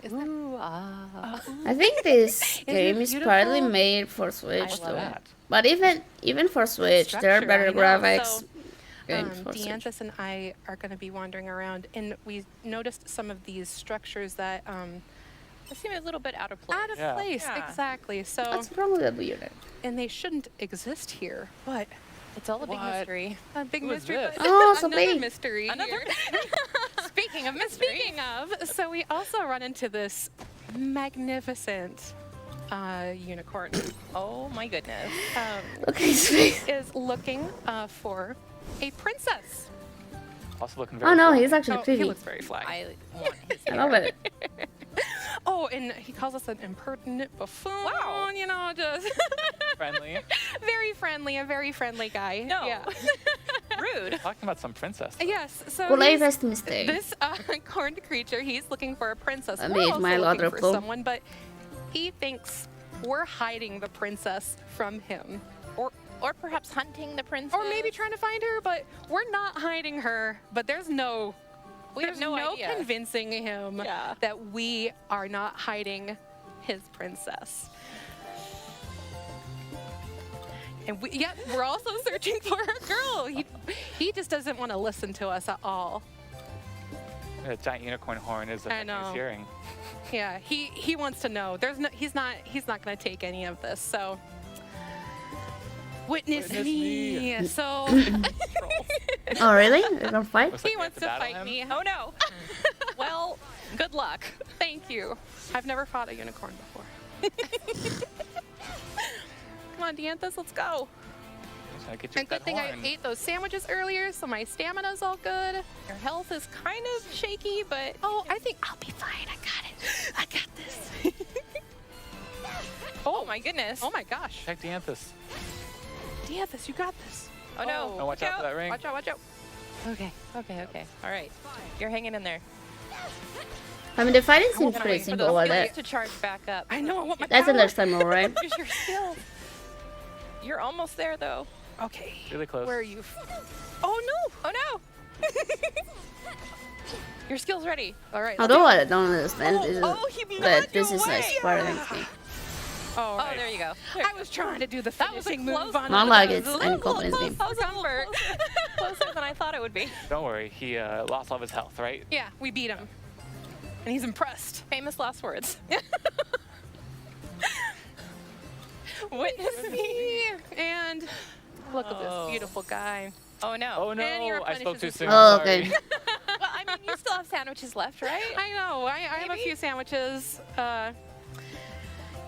Is that, I think this it game is partly beautiful? made for Switch love though. that. But even for Switch, there are structure, better I know. graphics. So, games for Switch. Dianthus and I are going to be wandering around, and we noticed some of these structures that They seem a little bit out of place. out of Yeah. place. Yeah. Exactly. So, That's probably a weird. and they shouldn't exist here, but It's all a big What? mystery. a big Who is mystery. this? But Oh, so another big. mystery. Another. here. Speaking of mystery. Speaking of, so we also run into this magnificent unicorn. Oh my goodness. Okay, sweet. Is looking for a princess. Also looking very Oh no, fly. he's actually Oh, he pretty. looks very fly. I want his I love it. Oh, and he calls us an impertinent buffoon. Wow. You know, just Friendly. very friendly, a very friendly guy. No. Yeah. Rude. Talking about some princess. Yes. So Well, I he's- first mistake. this horned creature, he's looking for a princess. I We're made also my looking ladder for full. someone, but he thinks we're hiding the princess from him. Or perhaps hunting the princess. Or maybe trying to find her, but we're not hiding her. But there's no We have no idea. convincing him Yeah. that we are not hiding his princess. And we're also searching for a girl. He just doesn't want to listen to us at all. A giant unicorn horn is I affecting know. his hearing. Yeah, he wants to know. He's not going to take any of this. So witness Witness me. me. So Oh really? They're gonna fight? Looks like he we have wants to battle fight him. me. Oh no. Well, good luck. Thank you. I've never fought a unicorn before. Come on, Dianthus, let's go. Just trying to get you And that good thing I horn. ate those sandwiches earlier, so my stamina's all good. Your health is kind of shaky, but Oh, I think I'll be fine. I got it. I got this. oh my goodness. Oh my gosh. Check Dianthus. Dianthus, you got this. Oh no. Oh, watch out for that ring. Watch out, watch out. Okay. All right. You're hanging in there. I mean, the fighting seems Gonna pretty wait for simple those with skills it. to charge back up. I know, I want my That's power. understandable, right? Use your skills. You're almost there, though. Okay. Really close. Where are you? Oh, no. Oh, no. Your skill's ready. All right. Although what I don't understand is he that knocked this you is a away. Spartan thing. Oh, Oh, there you go. I was trying to do the That was a finishing move close on Not it. like That it's was a any little confidence game. close. Closer. Closer than I thought it would be. Don't worry, he lost all of his health, right? Yeah, we beat him. And he's impressed. Famous last words. Witness me. And look at this beautiful guy. Oh, no. Oh no, And your I spoke too replenishes soon. as Oh, Sorry. okay. Well, I mean, you still have sandwiches left, right? I know. I have a Maybe? few sandwiches.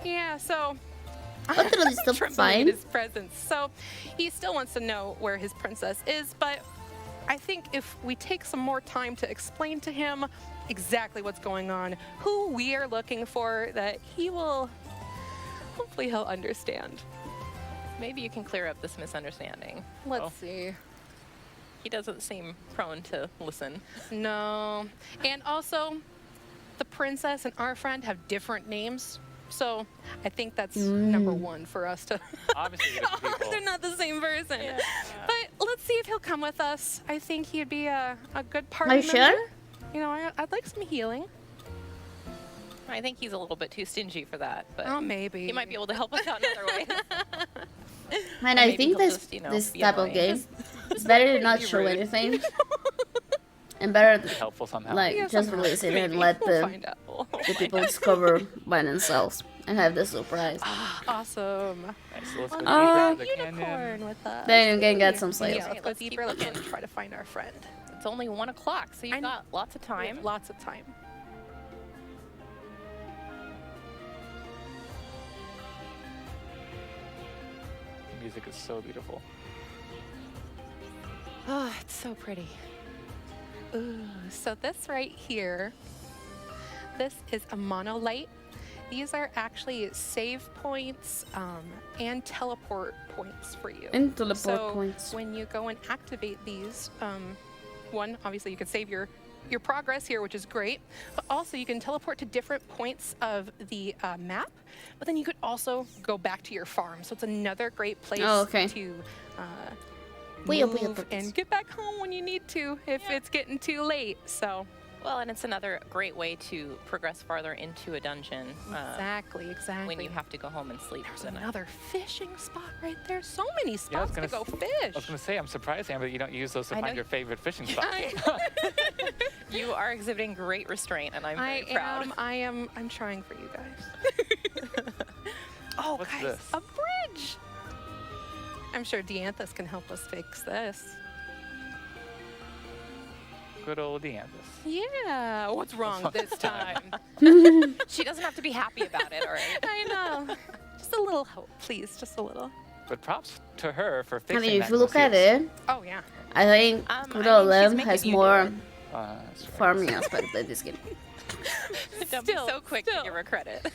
Yeah, so But really still trembling fine. in his presence. So he still wants to know where his princess is, but I think if we take some more time to explain to him exactly what's going on, who we are looking for, that he will, hopefully he'll understand. Maybe you can clear up this misunderstanding. Let's Oh. see. He doesn't seem prone to listen. No. And also, the princess and our friend have different names. So I think that's number one for us to. Obviously, you're different people. They're not the same person. But let's see if he'll come with us. I think he'd be a good party Are you member. sure? You know, I'd like some healing. I think he's a little bit too stingy for that, but Oh, maybe. he might be able to help us out in other ways. And Or I maybe think he'll this just, you know, this be type of annoying. game, it's better to not be show rude. anything, and better to, Helpful somehow. like Yeah, just somehow. release it and Maybe. let We'll the find out. people discover by themselves and have the surprise. Awesome. Nice, so let's go Oh. deeper into the canyon. Unicorn with us. Then you can get some slaves. Yeah, let's go Let's keep deeper. Let's looking. try to find our friend. It's only 1 o'clock, so I you've know. got lots of We have time. lots of time. The music is so beautiful. Oh, it's so pretty. Ooh, so this right here, this is a monolite. These are actually save points and teleport points for you. And teleport so points. when you go and activate these, one, obviously you can save your progress here, which is great, but also you can teleport to different points of the map, but then you could also go back to your farm. So it's another great place Oh, okay. to Puyo move puppets. and get back home when you need to if it's getting too late. So Well, and it's another great way to progress farther into a dungeon exactly. when you have to go home and sleep There's for the night. another fishing spot right there. So many Yeah, I was spots to gonna go I fish. was gonna say, I'm surprised, Amber, that you don't use those to I know find your favorite fishing spots. You are exhibiting great restraint, and I'm very I proud. am. I'm trying for you guys. Oh, What's guys, this? a bridge. I'm sure Dianthus can help us fix this. Good old Deanthus. Yeah. What's wrong this time? She doesn't have to be happy about it, all right? I know. Just a little hope, please. Just a little. But props to her for I fixing mean, if that you look at Lucius. it, Oh yeah. I think I Good mean, Old she's Lamb making has you do more it. That's right. farming aspect than this game. Don't be Still, so quick to still. give her credit.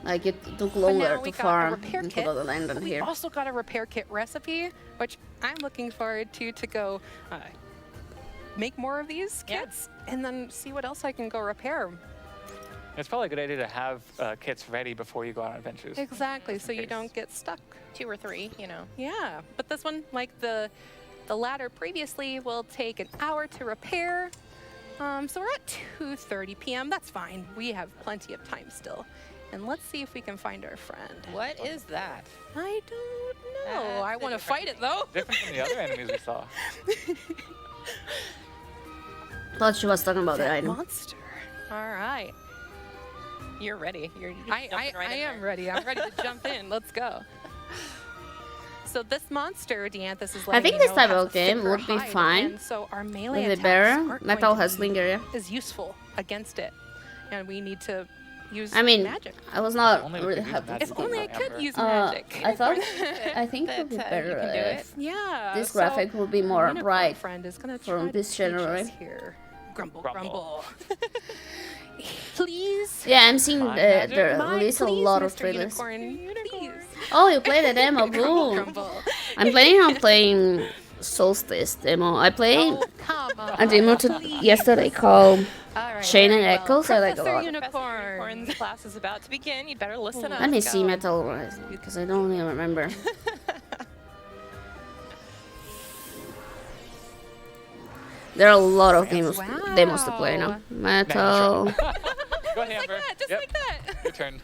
Like it took But longer now to we got a farm repair in kit. Good Old Land than We here. also got a repair kit recipe, which I'm looking forward to go make more of these Yeah. kits and then see what else I can go repair. It's probably a good idea to have kits ready before you go on adventures. Exactly, so you case. don't get stuck. 2 or 3, you know. Yeah, but this one, like the ladder previously, will take an hour to repair. So we're at 2:30 p.m. That's fine. We have plenty of time still. And let's see if we can find our friend. What is that? I don't know. That's I a want to different fight it though. Different from the other enemies we saw. Thought she was talking about the item. Monster. All right. You're ready. You're I jumping right in am there. ready. I'm ready to jump in. Let's go. So this monster, Dianthus, is I letting think me this know type how of to game fit her would be hide, fine and so our melee with the attacks bear. aren't Metal going to has be Slinger, yeah. is useful against it, and we need to use I mean, magic. I was not Only we really could use happy. magic. If only I could use Uh, magic. I thought, I think it would be that, better you can do if yeah. this so graphic would be more Unicorn bright. friend is gonna from try this to teach us January. here. Grumble, Grumble. grumble. Please. Yeah, I'm seeing My magic? there My, released a please, lot of Mr. trailers. Unicorn. Please. Oh, you played the demo, Grumble, cool. grumble. I'm planning on playing Solstice demo. I played Oh, come on. a demo yesterday called All right. Chain and Well, Echoes I like a Professor lot. Unicorn's class is about to begin. You'd better listen up. Let me Let's see go. Metal Rise, because I don't even remember. There are a lot of demos to play now. Metal. Go ahead, Amber. Just Yep. like that. Your turn.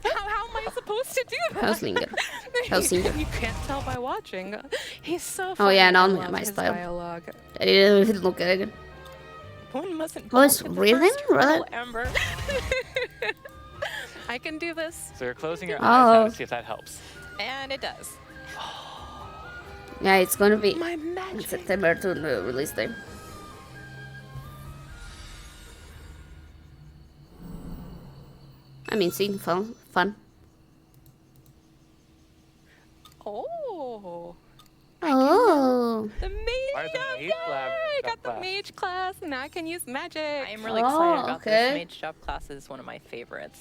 How am I supposed to do that? Hellsinger. You can't tell by watching. He's so Oh funny. yeah, I now love my his style. dialogue. I didn't even look at it. One mustn't Oh, it's balk at the breathing? first hurdle, Really? Amber. I can do this. So you're closing your Oh. eyes now to see if that helps. And it does. Yeah, it's gonna be My magic. September to the release day. I mean, see, fun. Oh. Oh, The mage Alright, the job. mage Yay! lab I got the class. mage class and I can use magic. I am really Oh, excited about okay. this. Mage job class is one of my favorites.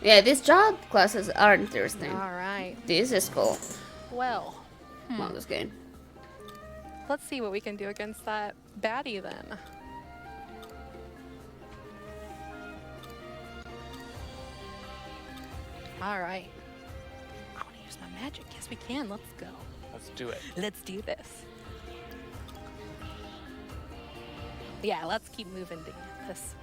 yeah, these job classes are interesting. All right. This is cool. Well, Well, this game. let's see what we can do against that baddie then. All right. I want to use my magic. Yes, we can. Let's go. Let's do it. Let's do this. Yeah, let's keep moving to this.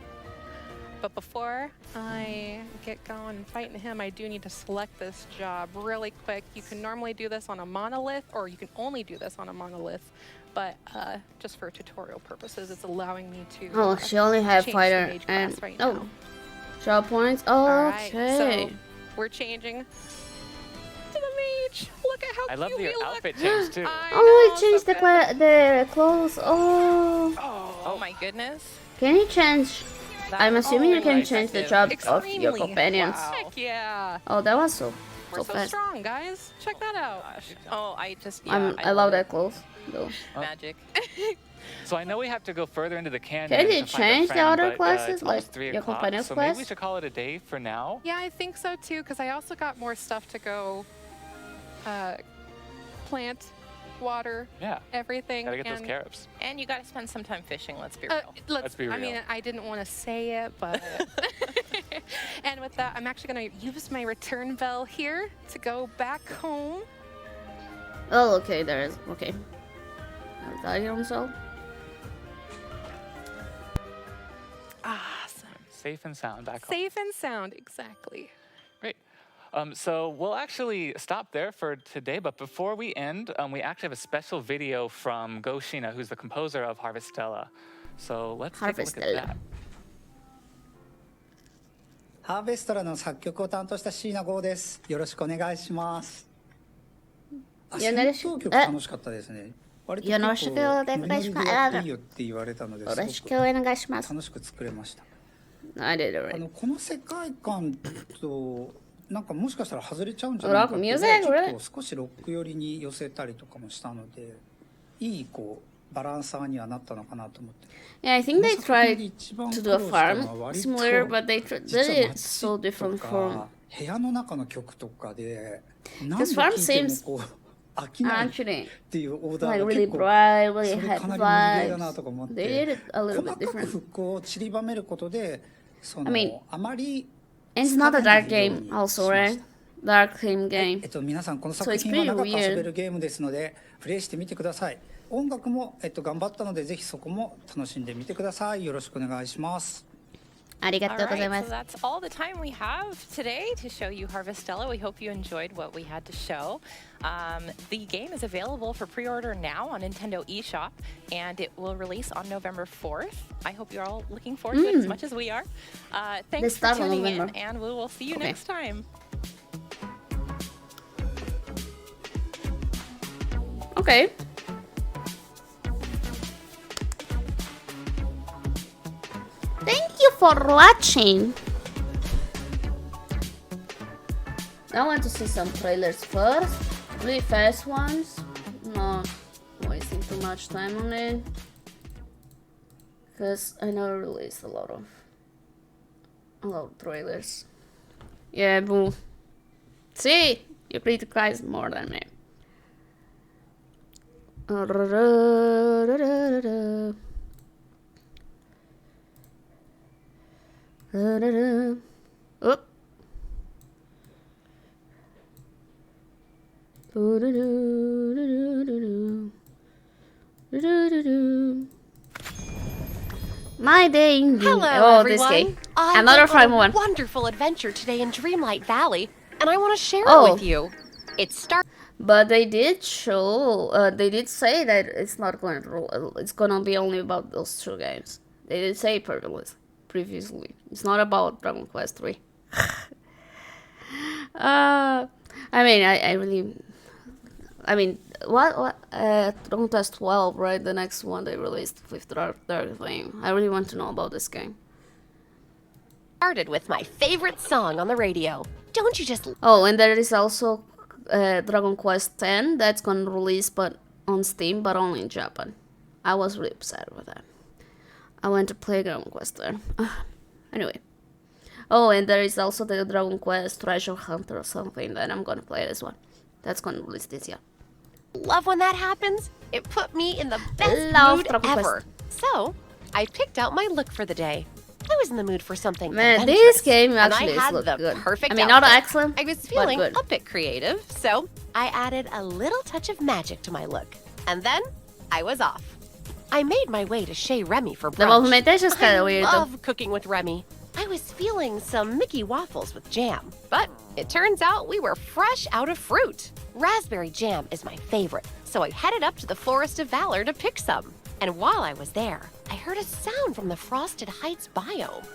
But before I get going and fighting him, I do need to select this job really quick. You can normally do this on a monolith, or you can only do this on a monolith. But just for tutorial purposes, it's allowing me to. Oh, she only have change the fighter mage and class right oh, now. job points. All right, Okay. so we're changing to the mage. Look at how I love cute your we look. outfit change too. I Oh, know, it changed so the clothes. Oh, Oh my goodness. can you change? I'm assuming you can very change the effective. job of your Extremely. companions. Wow. Heck yeah. Oh, that was so We're so fast. strong, guys. Check that out. Oh, I just yeah, I love it. that clothes though. Magic. So I know we have to go further into the canyon. Can you to find our change the friend, other but, classes, it's almost like 3 your o'clock, companion's so maybe we class? should call it a day for now. Yeah, I think so too, because I also got more stuff to go plant, water, Yeah. everything. Gotta get those and, carrots. And you got to spend some time fishing. Let's be real. Let's be I mean, real. I didn't want to say it, but. And with that, I'm actually going to use my return bell here to go back home. Oh, okay, there is. Okay. So. Awesome. Safe and sound back home. Safe and sound, exactly. Great. So we'll actually stop there for today, but before we end, we actually have a special video from Go Shina, who's the composer of Haverstella. So let's take a look at Haverstella. that. ハーベストラの作曲を担当した椎名剛です。よろしくお願いします。よろしく戦闘曲楽しかったですね。割とよろしくお願いしますノリノリでやっていいよって言われたので、よろしすごくお願いします。く楽しく作れました。 I did it right. この世界観となんかもしかしたら外れちゃうんじゃないかって Rock いう music, ちょっ really? と少しロック寄りに寄せたりとかもしたので、いいこうバランサーにはなったのかなと思って。 Yeah, I think they この作品 tried で一番 to 苦 do a 労したの farm は割と simulator, but they did 実は it 街 so different と from か部屋の中の曲とかで何 This 度 farm 聴いても seems こう飽きないっ actually ていうオーダ like ーが really 結構 bright, そ really れ had かなり無理ゲーだな vibes. とか思っ They て did it a little 細 bit かく different. 復興を散りばめることでそ I mean, のあまり And it's not a dark 疲れないよう game に also, しま right? した Dark theme game. 皆さんこの So 作 it's 品は pretty 長く遊べ weird. るゲームですのでプレイしてみてください。音楽も頑張ったのでぜひそこも楽しんでみてください。よろしくお願いします。 All right, so ありがとうございます。 that's all the time we have today to show you Haverstella. We hope you enjoyed what we had to show. The game is available for pre-order now on Nintendo eShop, and it will release on November 4th. I hope you're all looking forward to it as much as we are. Thanks for start on tuning in, November. and we will see you Okay. next time. Okay. Thank you for watching. I want to see some trailers first. Really fast ones. Not wasting too much time on it. Because I never released a lot of trailers. Yeah, boo. See, you criticize more than me. Oop. My day in game. Hello, Oh, everyone. this game. I Another went on fun a one. wonderful adventure today in Dreamlight Valley, and I want to share Oh. it with you. It started. But they did show, they did say that it's not going to, it's gonna be only about those 2 games. They did say previously. It's not about Dragon Quest 3. I mean, I really, I mean, what, Dragon Quest 12, right? The next one they released with Dark Flame. I really want to know about this game. Started with my favorite song on the radio. Don't you just? Oh, and there is also Dragon Quest 10 that's gonna release but on Steam, but only in Japan. I was really upset with that. I went to play Dragon Quest 10. Anyway. Oh, and there is also the Dragon Quest Treasure Hunter or something that I'm gonna play this one. That's gonna release this year. Love when that happens. It put me in the best Love mood Dragon ever. So I picked out my look for the day. I was in the mood for something Man, adventurous, this game and actually I had looks the good. perfect I mean, not outfit. excellent, I was but feeling good. a bit creative, so I added a little touch of magic to my look. And then I was off. I made my way to Chez Remy for brunch. The movimentation is kind of weird I though. love cooking with Remy. I was feeling some Mickey waffles with jam, but it turns out we were fresh out of fruit. Raspberry jam is my favorite, so I headed up to the Forest of Valor to pick some. And while I was there, I heard a sound from the Frosted Heights biome.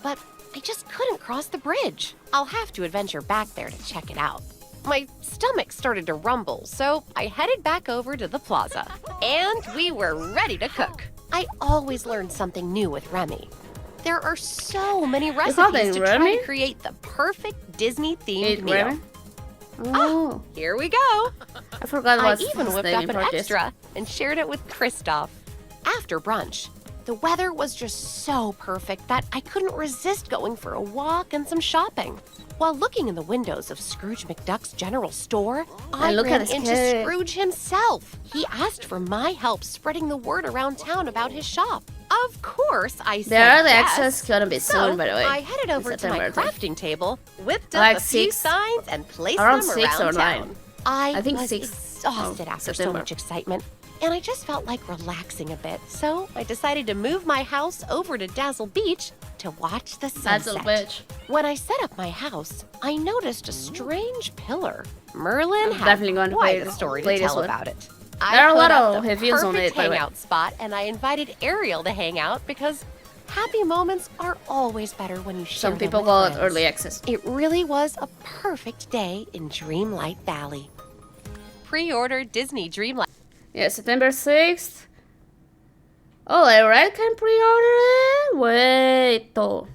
But I just couldn't cross the bridge. I'll have to adventure back there to check it out. My stomach started to rumble, so I headed back over to the plaza. And we were ready to cook. I always learn something new with Remy. There are so many recipes to try Remy? to create the perfect Disney-themed meal. Remy? Oh, Here we go. I forgot I what's even his whipped name up an for this. extra and shared it with Christoph. After brunch, the weather was just so perfect that I couldn't resist going for a walk and some shopping. While looking in the windows of Scrooge McDuck's general store, I look ran at his into kid. Scrooge himself. He asked for my help spreading the word around town about his shop. Of course, I said There are the yes. access gonna be So soon, by the way. I headed over to my September, I think. crafting table, whipped up Like a few 6 signs, and placed around them 6 around or 9. town. I think was 6 exhausted of after so September. much excitement, and I just felt like relaxing a bit. So I decided to move my house over to Dazzle Beach to watch the sunset. Dazzle Beach. When I set up my house, I noticed a strange pillar. Merlin I'm had definitely going to quite play a story play to this tell one. about it. There are a I lot put up of the reviews on perfect it, by the way. hangout spot, and I invited Ariel to hang out because happy moments are always better when you share Some them people with got friends. early access. It really was a perfect day in Dreamlight Valley. Pre-order Disney Dreamlight. Yeah, September 6th. Oh, I already can pre-order it? Wait, though.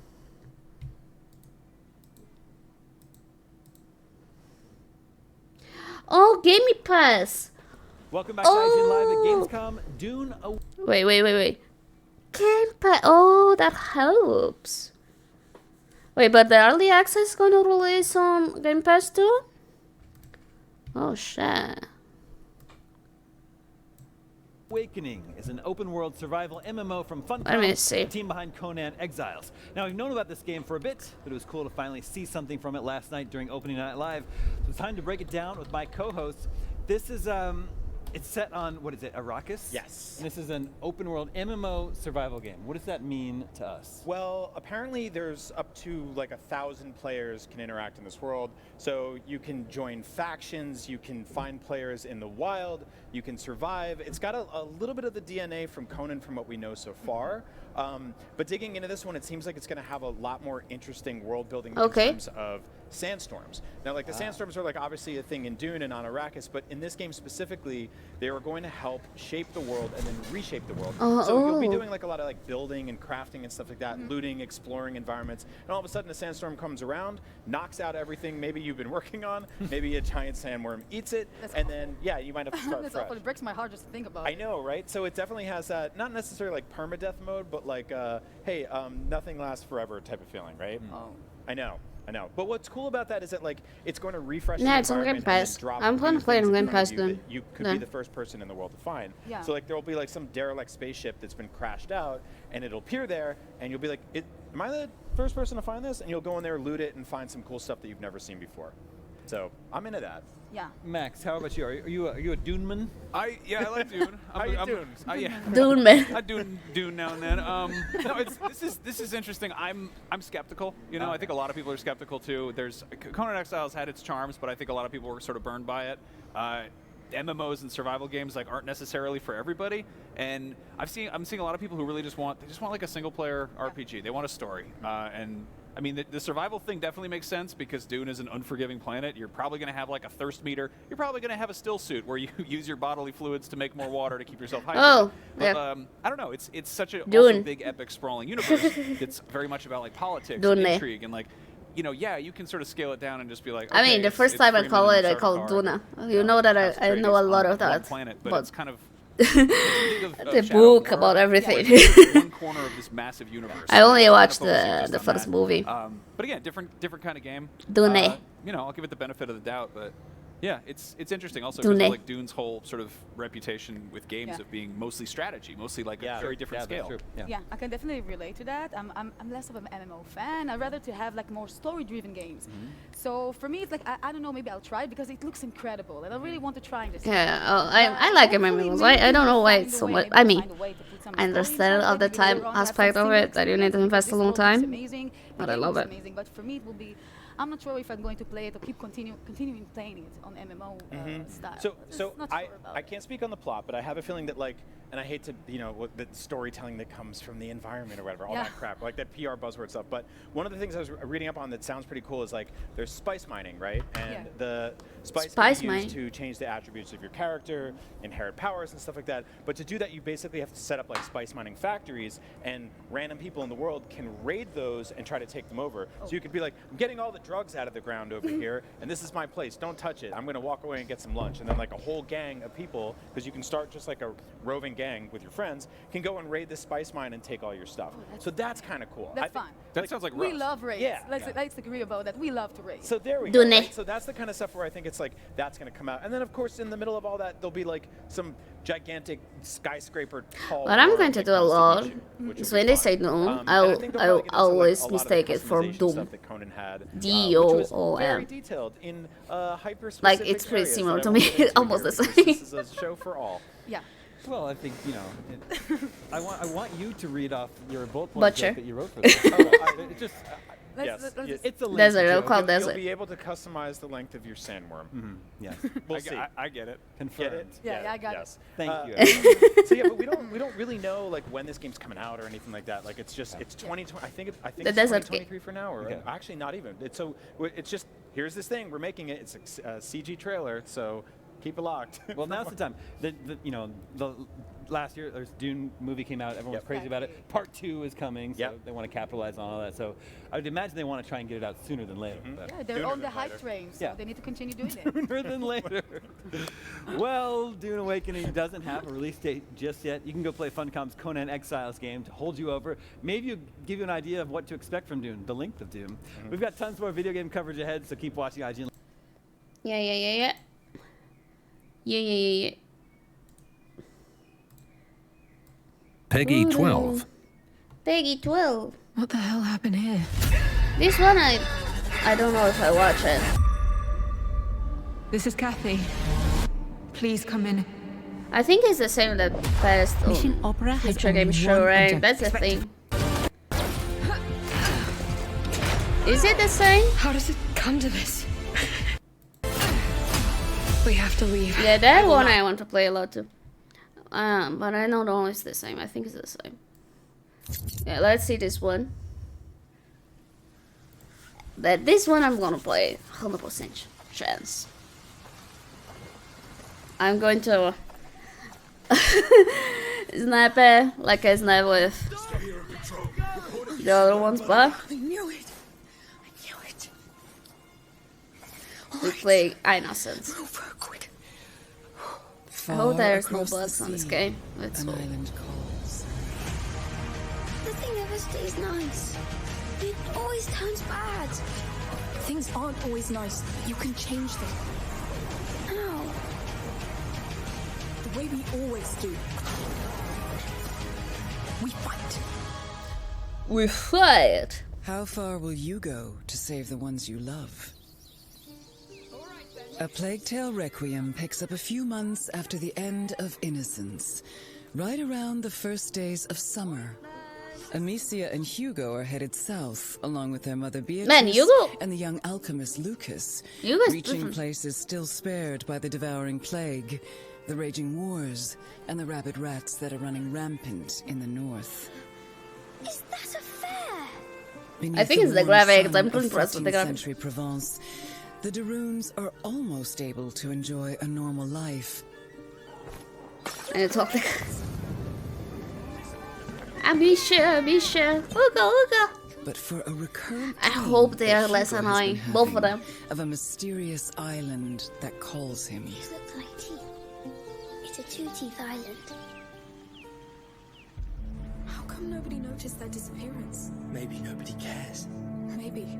Oh, Game Pass. Welcome back to IGN Live at Gamescom. Dune. Wait. Game Pass. Oh, that helps. Wait, but the early access is gonna release on Game Pass too? Oh, shit. Awakening is an open-world survival MMO from Funcom, Let me see. the team behind Conan Exiles. Now, we've known about this game for a bit, but it was cool to finally see something from it last night during Opening Night Live. So it's time to break it down with my co-hosts. This is, it's set on, what is it, Arrakis? Yes. And this is an open-world MMO survival game. What does that mean to us? Well, apparently there's up to like 1,000 players can interact in this world. So you can join factions, you can find players in the wild, you can survive. It's got a little bit of the DNA from Conan from what we know so far. But digging into this one, it seems like it's going to have a lot more interesting world building in terms of sandstorms. Now, like the sandstorms are like obviously a thing in Dune and on Arrakis, but in this game specifically, they are going to help shape the world and then reshape the world. So you'll be doing like a lot of like building and crafting and stuff like that, looting, exploring environments, and all of a sudden a sandstorm comes around, knocks out everything maybe you've been working on, maybe a giant sandworm eats it, and then yeah, you might have to start That's fresh. awful. It breaks my heart just to think about. I know, right? So it definitely has that, not necessarily like permadeath mode, but like, hey, nothing lasts forever type of feeling, right? Oh. I know. But what's cool about that is that like it's going to refresh Yeah, the it's on Game environment and Pass. then drop I'm new gonna play it things on in Game front Pass of then. that you could Yeah. be the first person in the world to find. Yeah. So like there'll be like some derelict spaceship that's been crashed out, and it'll appear there, and you'll be like, am I the first person to find this? And you'll go in there, loot it, and find some cool stuff that you've never seen before. So I'm into that. Yeah. Max, how about you? Are you a Dune man? I like Dune. Dune? Dune man. I Dune now and then. No, this is interesting. I'm skeptical. You know, I think a lot of people are skeptical too. Conan Exiles had its charms, but I think a lot of people were sort of burned by it. MMOs and survival games aren't necessarily for everybody, and I'm seeing a lot of people who really just want like a single player RPG. They want a story, and I mean the survival thing definitely makes sense because Dune is an unforgiving planet. You're probably going to have like a thirst meter. You're probably going to have a still suit where you use your bodily fluids to make more water to keep yourself hydrated. Oh, but, yeah. I don't know. It's such a Dune. also big, epic, sprawling universe. It's very much about like politics and intrigue and like. You know, yeah, you can sort of scale it down and just be like. Okay, I mean, the first time I call it, I call Duna. You know that I know a lot of that. Planet, but it's kind of the book about everything. One corner of this massive universe. I only watched the first movie. But again, different kind of game. Dune. You know, I'll give it the benefit of the doubt, but yeah, it's interesting also because like Dune's whole sort of reputation with games of being mostly strategy, mostly like a very different scale. Yeah, I can definitely relate to that. I'm less of an MMO fan. I'd rather to have like more story-driven games. So for me, it's like I don't know. Maybe I'll try it because it looks incredible, and I really want to try this. Yeah, I like MMOs. I don't know why it's so much. I mean, I understand all the time aspect of it that you need to invest a long time, but I love it. Amazing, but for me, it will be. I'm not sure if I'm going to play it or keep continuing playing it on MMO style. So I can't speak on the plot, but I have a feeling that like, and I hate to, you know, the storytelling that comes from the environment or whatever, all that crap, like that PR buzzword stuff. But one of the things I was reading up on that sounds pretty cool is like there's spice mining, right? And the spice can be used to change the attributes of your character, inherit powers and stuff like that. But to do that, you basically have to set up like spice mining factories, and random people in the world can raid those and try to take them over. So you could be like, I'm getting all the drugs out of the ground over here, and this is my place. Don't touch it. I'm going to walk away and get some lunch. And then like a whole gang of people, because you can start just like a roving gang with your friends, can go and raid this spice mine and take all your stuff. So that's kind of cool. That's fun. That sounds like we love raids. Yeah. Let's agree about that. We love to raid. So there we go. Right? So that's the kind of stuff where I think it's like that's going to come out. And then of course in the middle of all that there'll be like some gigantic skyscraper tall. What I'm going to do a lot is when they say Doom, I'll always mistake it for Doom. D-O-O-M. Like it's pretty similar to me, almost the same. This is a show for all. Yeah. Well, I think, you know, I want you to read off your bullet points that you wrote for this. It's a link. Desert, I'll call desert. You'll be able to customize the length of your sandworm. Yes. We'll see. I get it. Confirmed. Get it? Yeah, I got it. Thank you. So yeah, but we don't really know like when this game's coming out or anything like that. Like it's just it's 2020. I think it's 2023 for now, or actually not even. It's just here's this thing we're making it. It's a CG trailer, so keep it locked. Well, now's the time. You know, the last year, there's Dune movie came out. Everyone was crazy about it. Part 2 is coming, so they want to capitalize on all that. So I would imagine they want to try and get it out sooner than later. Yeah, they're on the hype train, so they need to continue doing it. Sooner than later. Well, Dune Awakening doesn't have a release date just yet. You can go play Funcom's Conan Exiles game to hold you over. Maybe give you an idea of what to expect from Dune, the length of Dune. We've got tons more video game coverage ahead, so keep watching IGN. Yeah. Peggy 12. Peggy 12. What the hell happened here? This one I don't know if I watch it. This is Kathy. Please come in. I think it's the same that past Mission Opera has Future Game Show, right? That's the thing. Is it the same? How does it come to this? We have to leave. Yeah, that one I want to play a lot too. But I don't know if it's the same. I think it's the same. Yeah, let's see this one. This one I'm gonna play 100% chance. I'm going to snipe it like I snipe with the other ones, but I knew it. we play Innocence. I hope there's no bugs on this game. Let's hope. Nothing ever stays nice. It always turns bad. Things aren't always nice. You can change them. How? The way we always do. We fight. We fight. How far will you go to save the ones you love? A Plague Tale Requiem picks up a few months after the end of Innocence, right around the first days of summer. Amicia and Hugo are headed south, along with their mother Beatrice and the young alchemist Lucas, reaching places still spared by the devouring plague, the raging wars, and the rabid rats that are running rampant in the north. Is that a fair? I think it's the graphics. I'm too impressed with the graphics. Century Provence, the Daroons are almost able to enjoy a normal life. And it's all like... Amisha, Uga. But for a recurrent I hope they are less annoying, both of them. Of a mysterious island that calls him. These look like teeth. It's a two-teeth island. How come nobody noticed their disappearance? Maybe nobody cares. Maybe.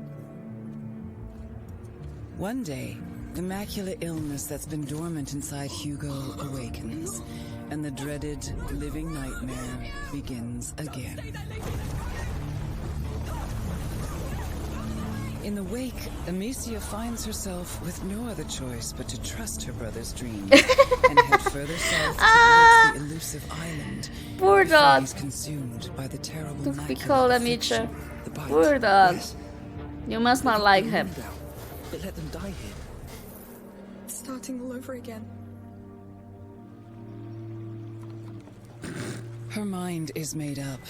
One day, the macular illness that's been dormant inside Hugo awakens, and the dreaded living nightmare begins again. In the wake, Amicia finds herself with no other choice but to trust her brother's dreams and head further south towards the elusive island. Poor dog. He's consumed by the terrible Don't be called Amicia. Poor dog. You must not like him. But let them die here. Starting all over again. Her mind is made up.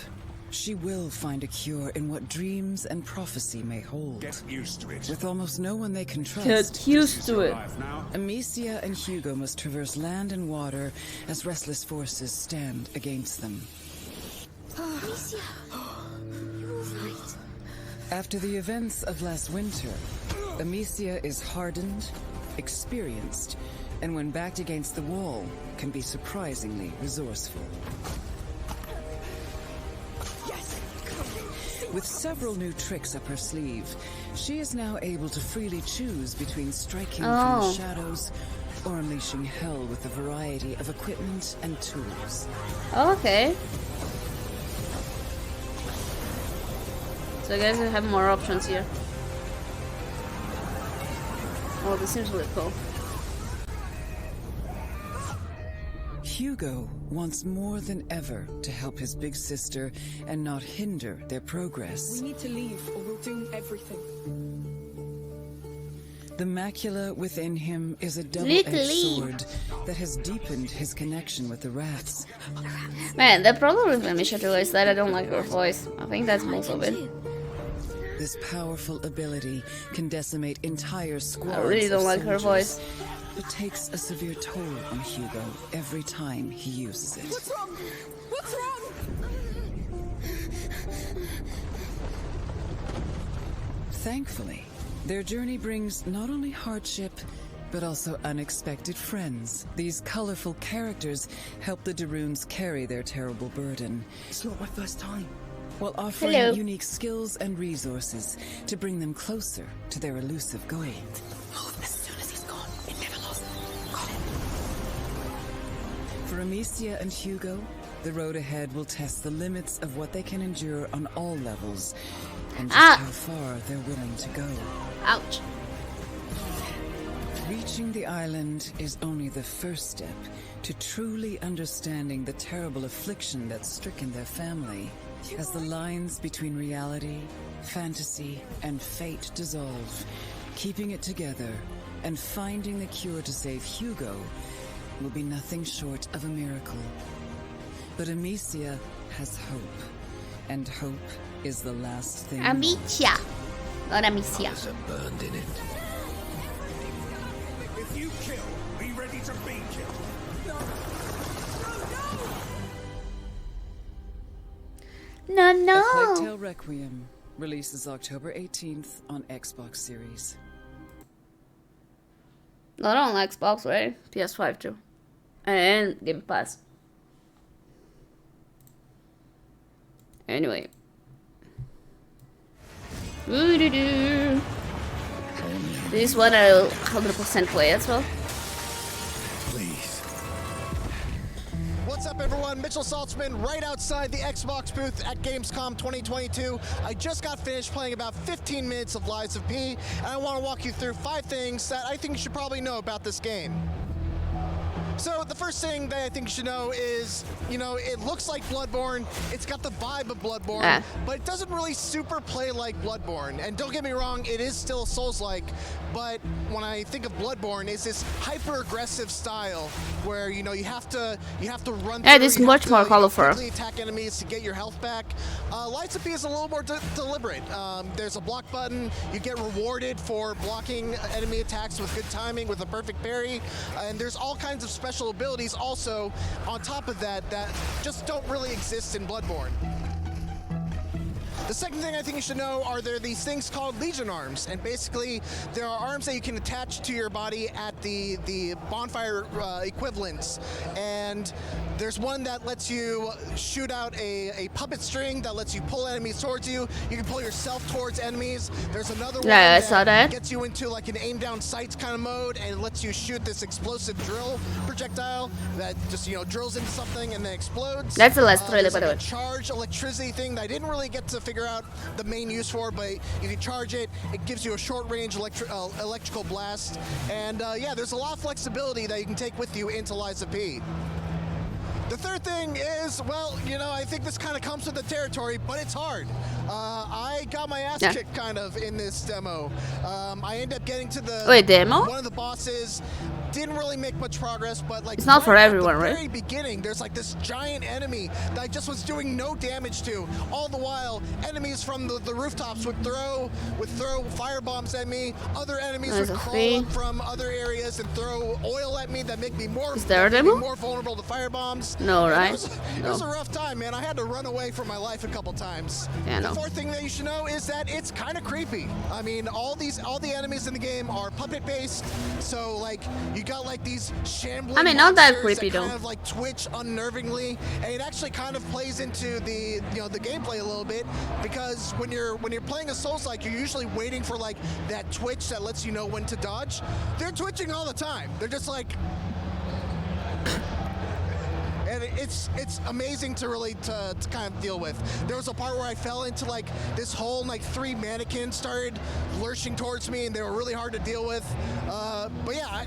She will find a cure in what dreams and prophecy may hold. Get used to it. With almost no one they can trust. Get used to it. Amicia and Hugo must traverse land and water as restless forces stand against them. Amicia, you're all right. After the events of last winter, Amicia is hardened, experienced, and when backed against the wall, can be surprisingly resourceful. With several new tricks up her sleeve, she is now able to freely choose between striking from the shadows or unleashing hell with a variety of equipment and tools. Okay. So you guys have more options here. Oh, this seems really cool. Hugo wants more than ever to help his big sister and not hinder their progress. We need to leave or we'll doom everything. The macula within him is a double-edged sword that has deepened his connection with the rats. Man, the problem with Amisha is that I don't like her voice. I think that's most of it. This powerful ability can decimate entire squads. I really don't like her voice. It takes a severe toll on Hugo every time he uses it. What's wrong? What's wrong? Thankfully, their journey brings not only hardship, but also unexpected friends. These colorful characters help the Daroons carry their terrible burden. It's not my first time. While offering unique skills and resources to bring them closer to their elusive goal. As soon as he's gone, it never lost. For Amicia and Hugo, the road ahead will test the limits of what they can endure on all levels, and just how far they're willing to go. Ouch. Reaching the island is only the first step to truly understanding the terrible affliction that's stricken their family. As the lines between reality, fantasy, and fate dissolve, keeping it together and finding the cure to save Hugo will be nothing short of a miracle. But Amicia has hope, and hope is the last thing. Amicia, not Amicia. There's a burned in it. If you kill, be ready to be killed. No, no. A Plague Tale Requiem releases October 18th on Xbox Series. Not on Xbox, right? PS5 too. And Game Pass. Anyway. This one I'll 100% play as well. Please. What's up, everyone? everyone, Mitchell Saltzman right outside the Xbox booth at Gamescom 2022. I just got finished playing about 15 minutes of Lies of P, and I want to walk you through 5 things that I think you should probably know about this game. So the first thing that I think you should know is, you know, it looks like Bloodborne. It's got the vibe of Bloodborne, but it doesn't really super play like Bloodborne. And don't get me wrong, it is still Souls-like, but when I think of Bloodborne, it's this hyper-aggressive style where, you know, you have to run through, it is much more colorful. quickly attack enemies to get your health back. Lies of P is a little more deliberate. There's a block button. You get rewarded for blocking enemy attacks with good timing, with a perfect parry, and there's all kinds of special abilities also on top of that just don't really exist in Bloodborne. The second thing I think you should know are there these things called Legion arms, and basically there are arms that you can attach to your body at the bonfire equivalents, and there's one that lets you shoot out a puppet string that lets you pull enemies towards you. You can pull yourself towards enemies. There's another one that gets you into like an aim down sights kind of mode, and it lets you shoot this explosive drill projectile that just, you know, drills into something and then explodes. That's the last trailer, by the way. Charge electricity thing that I didn't really get to figure out the main use for, but you can charge it. It gives you a short range electrical blast, and yeah, there's a lot of flexibility that you can take with you into Lies of P. The third thing is, well, you know, I think this kind of comes with the territory, but it's hard. I got my ass kicked kind of in this demo. I ended up getting to the demo? one of the bosses. Didn't really make much progress, but like it's not for everyone, at the right? very beginning, there's like this giant enemy that I just was doing no damage to. All the while, enemies from the rooftops would throw fire bombs at me. Other enemies would crawl up from other areas and throw oil at me that make me more vulnerable to fire bombs. No, right? It was a rough time, man. I had to run away from my life a couple times. Yeah, the fourth thing that you should know is that it's kind of creepy. I mean, all the enemies in the game are puppet based, so like you got like these shambling. I mean, not that creepy that though. Kind of like twitch unnervingly, and it actually kind of plays into the the gameplay a little bit, because when you're playing a Souls-like, you're usually waiting for like that twitch that lets you know when to dodge. They're twitching all the time. They're just like. And it's amazing to really to kind of deal with. There was a part where I fell into like this hole, and like 3 mannequins started lurching towards me, and they were really hard to deal with. But yeah,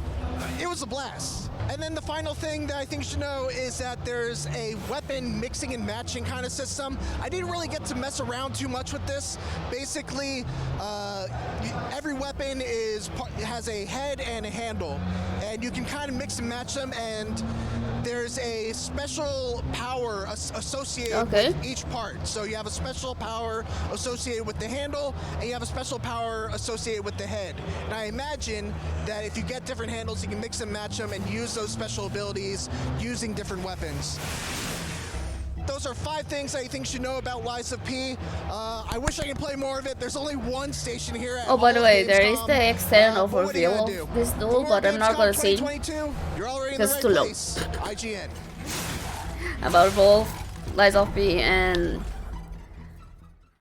it was a blast. And then the final thing that I think you should know is that there's a weapon mixing and matching kind of system. I didn't really get to mess around too much with this. Basically, every weapon has a head and a handle, and you can kind of mix and match them, and there's a special power associated with each part. So you have a special power associated with the handle, and you have a special power associated with the head. And I imagine that if you get different handles, you can mix and match them and use those special abilities using different weapons. Those are 5 things I think you should know about Lies of P. I wish I could play more of it. There's only one station here at by the way, there is Gamescom. the extended overview of this duel, but I'm not gonna see because it's too low. IGN. About both Lies of P and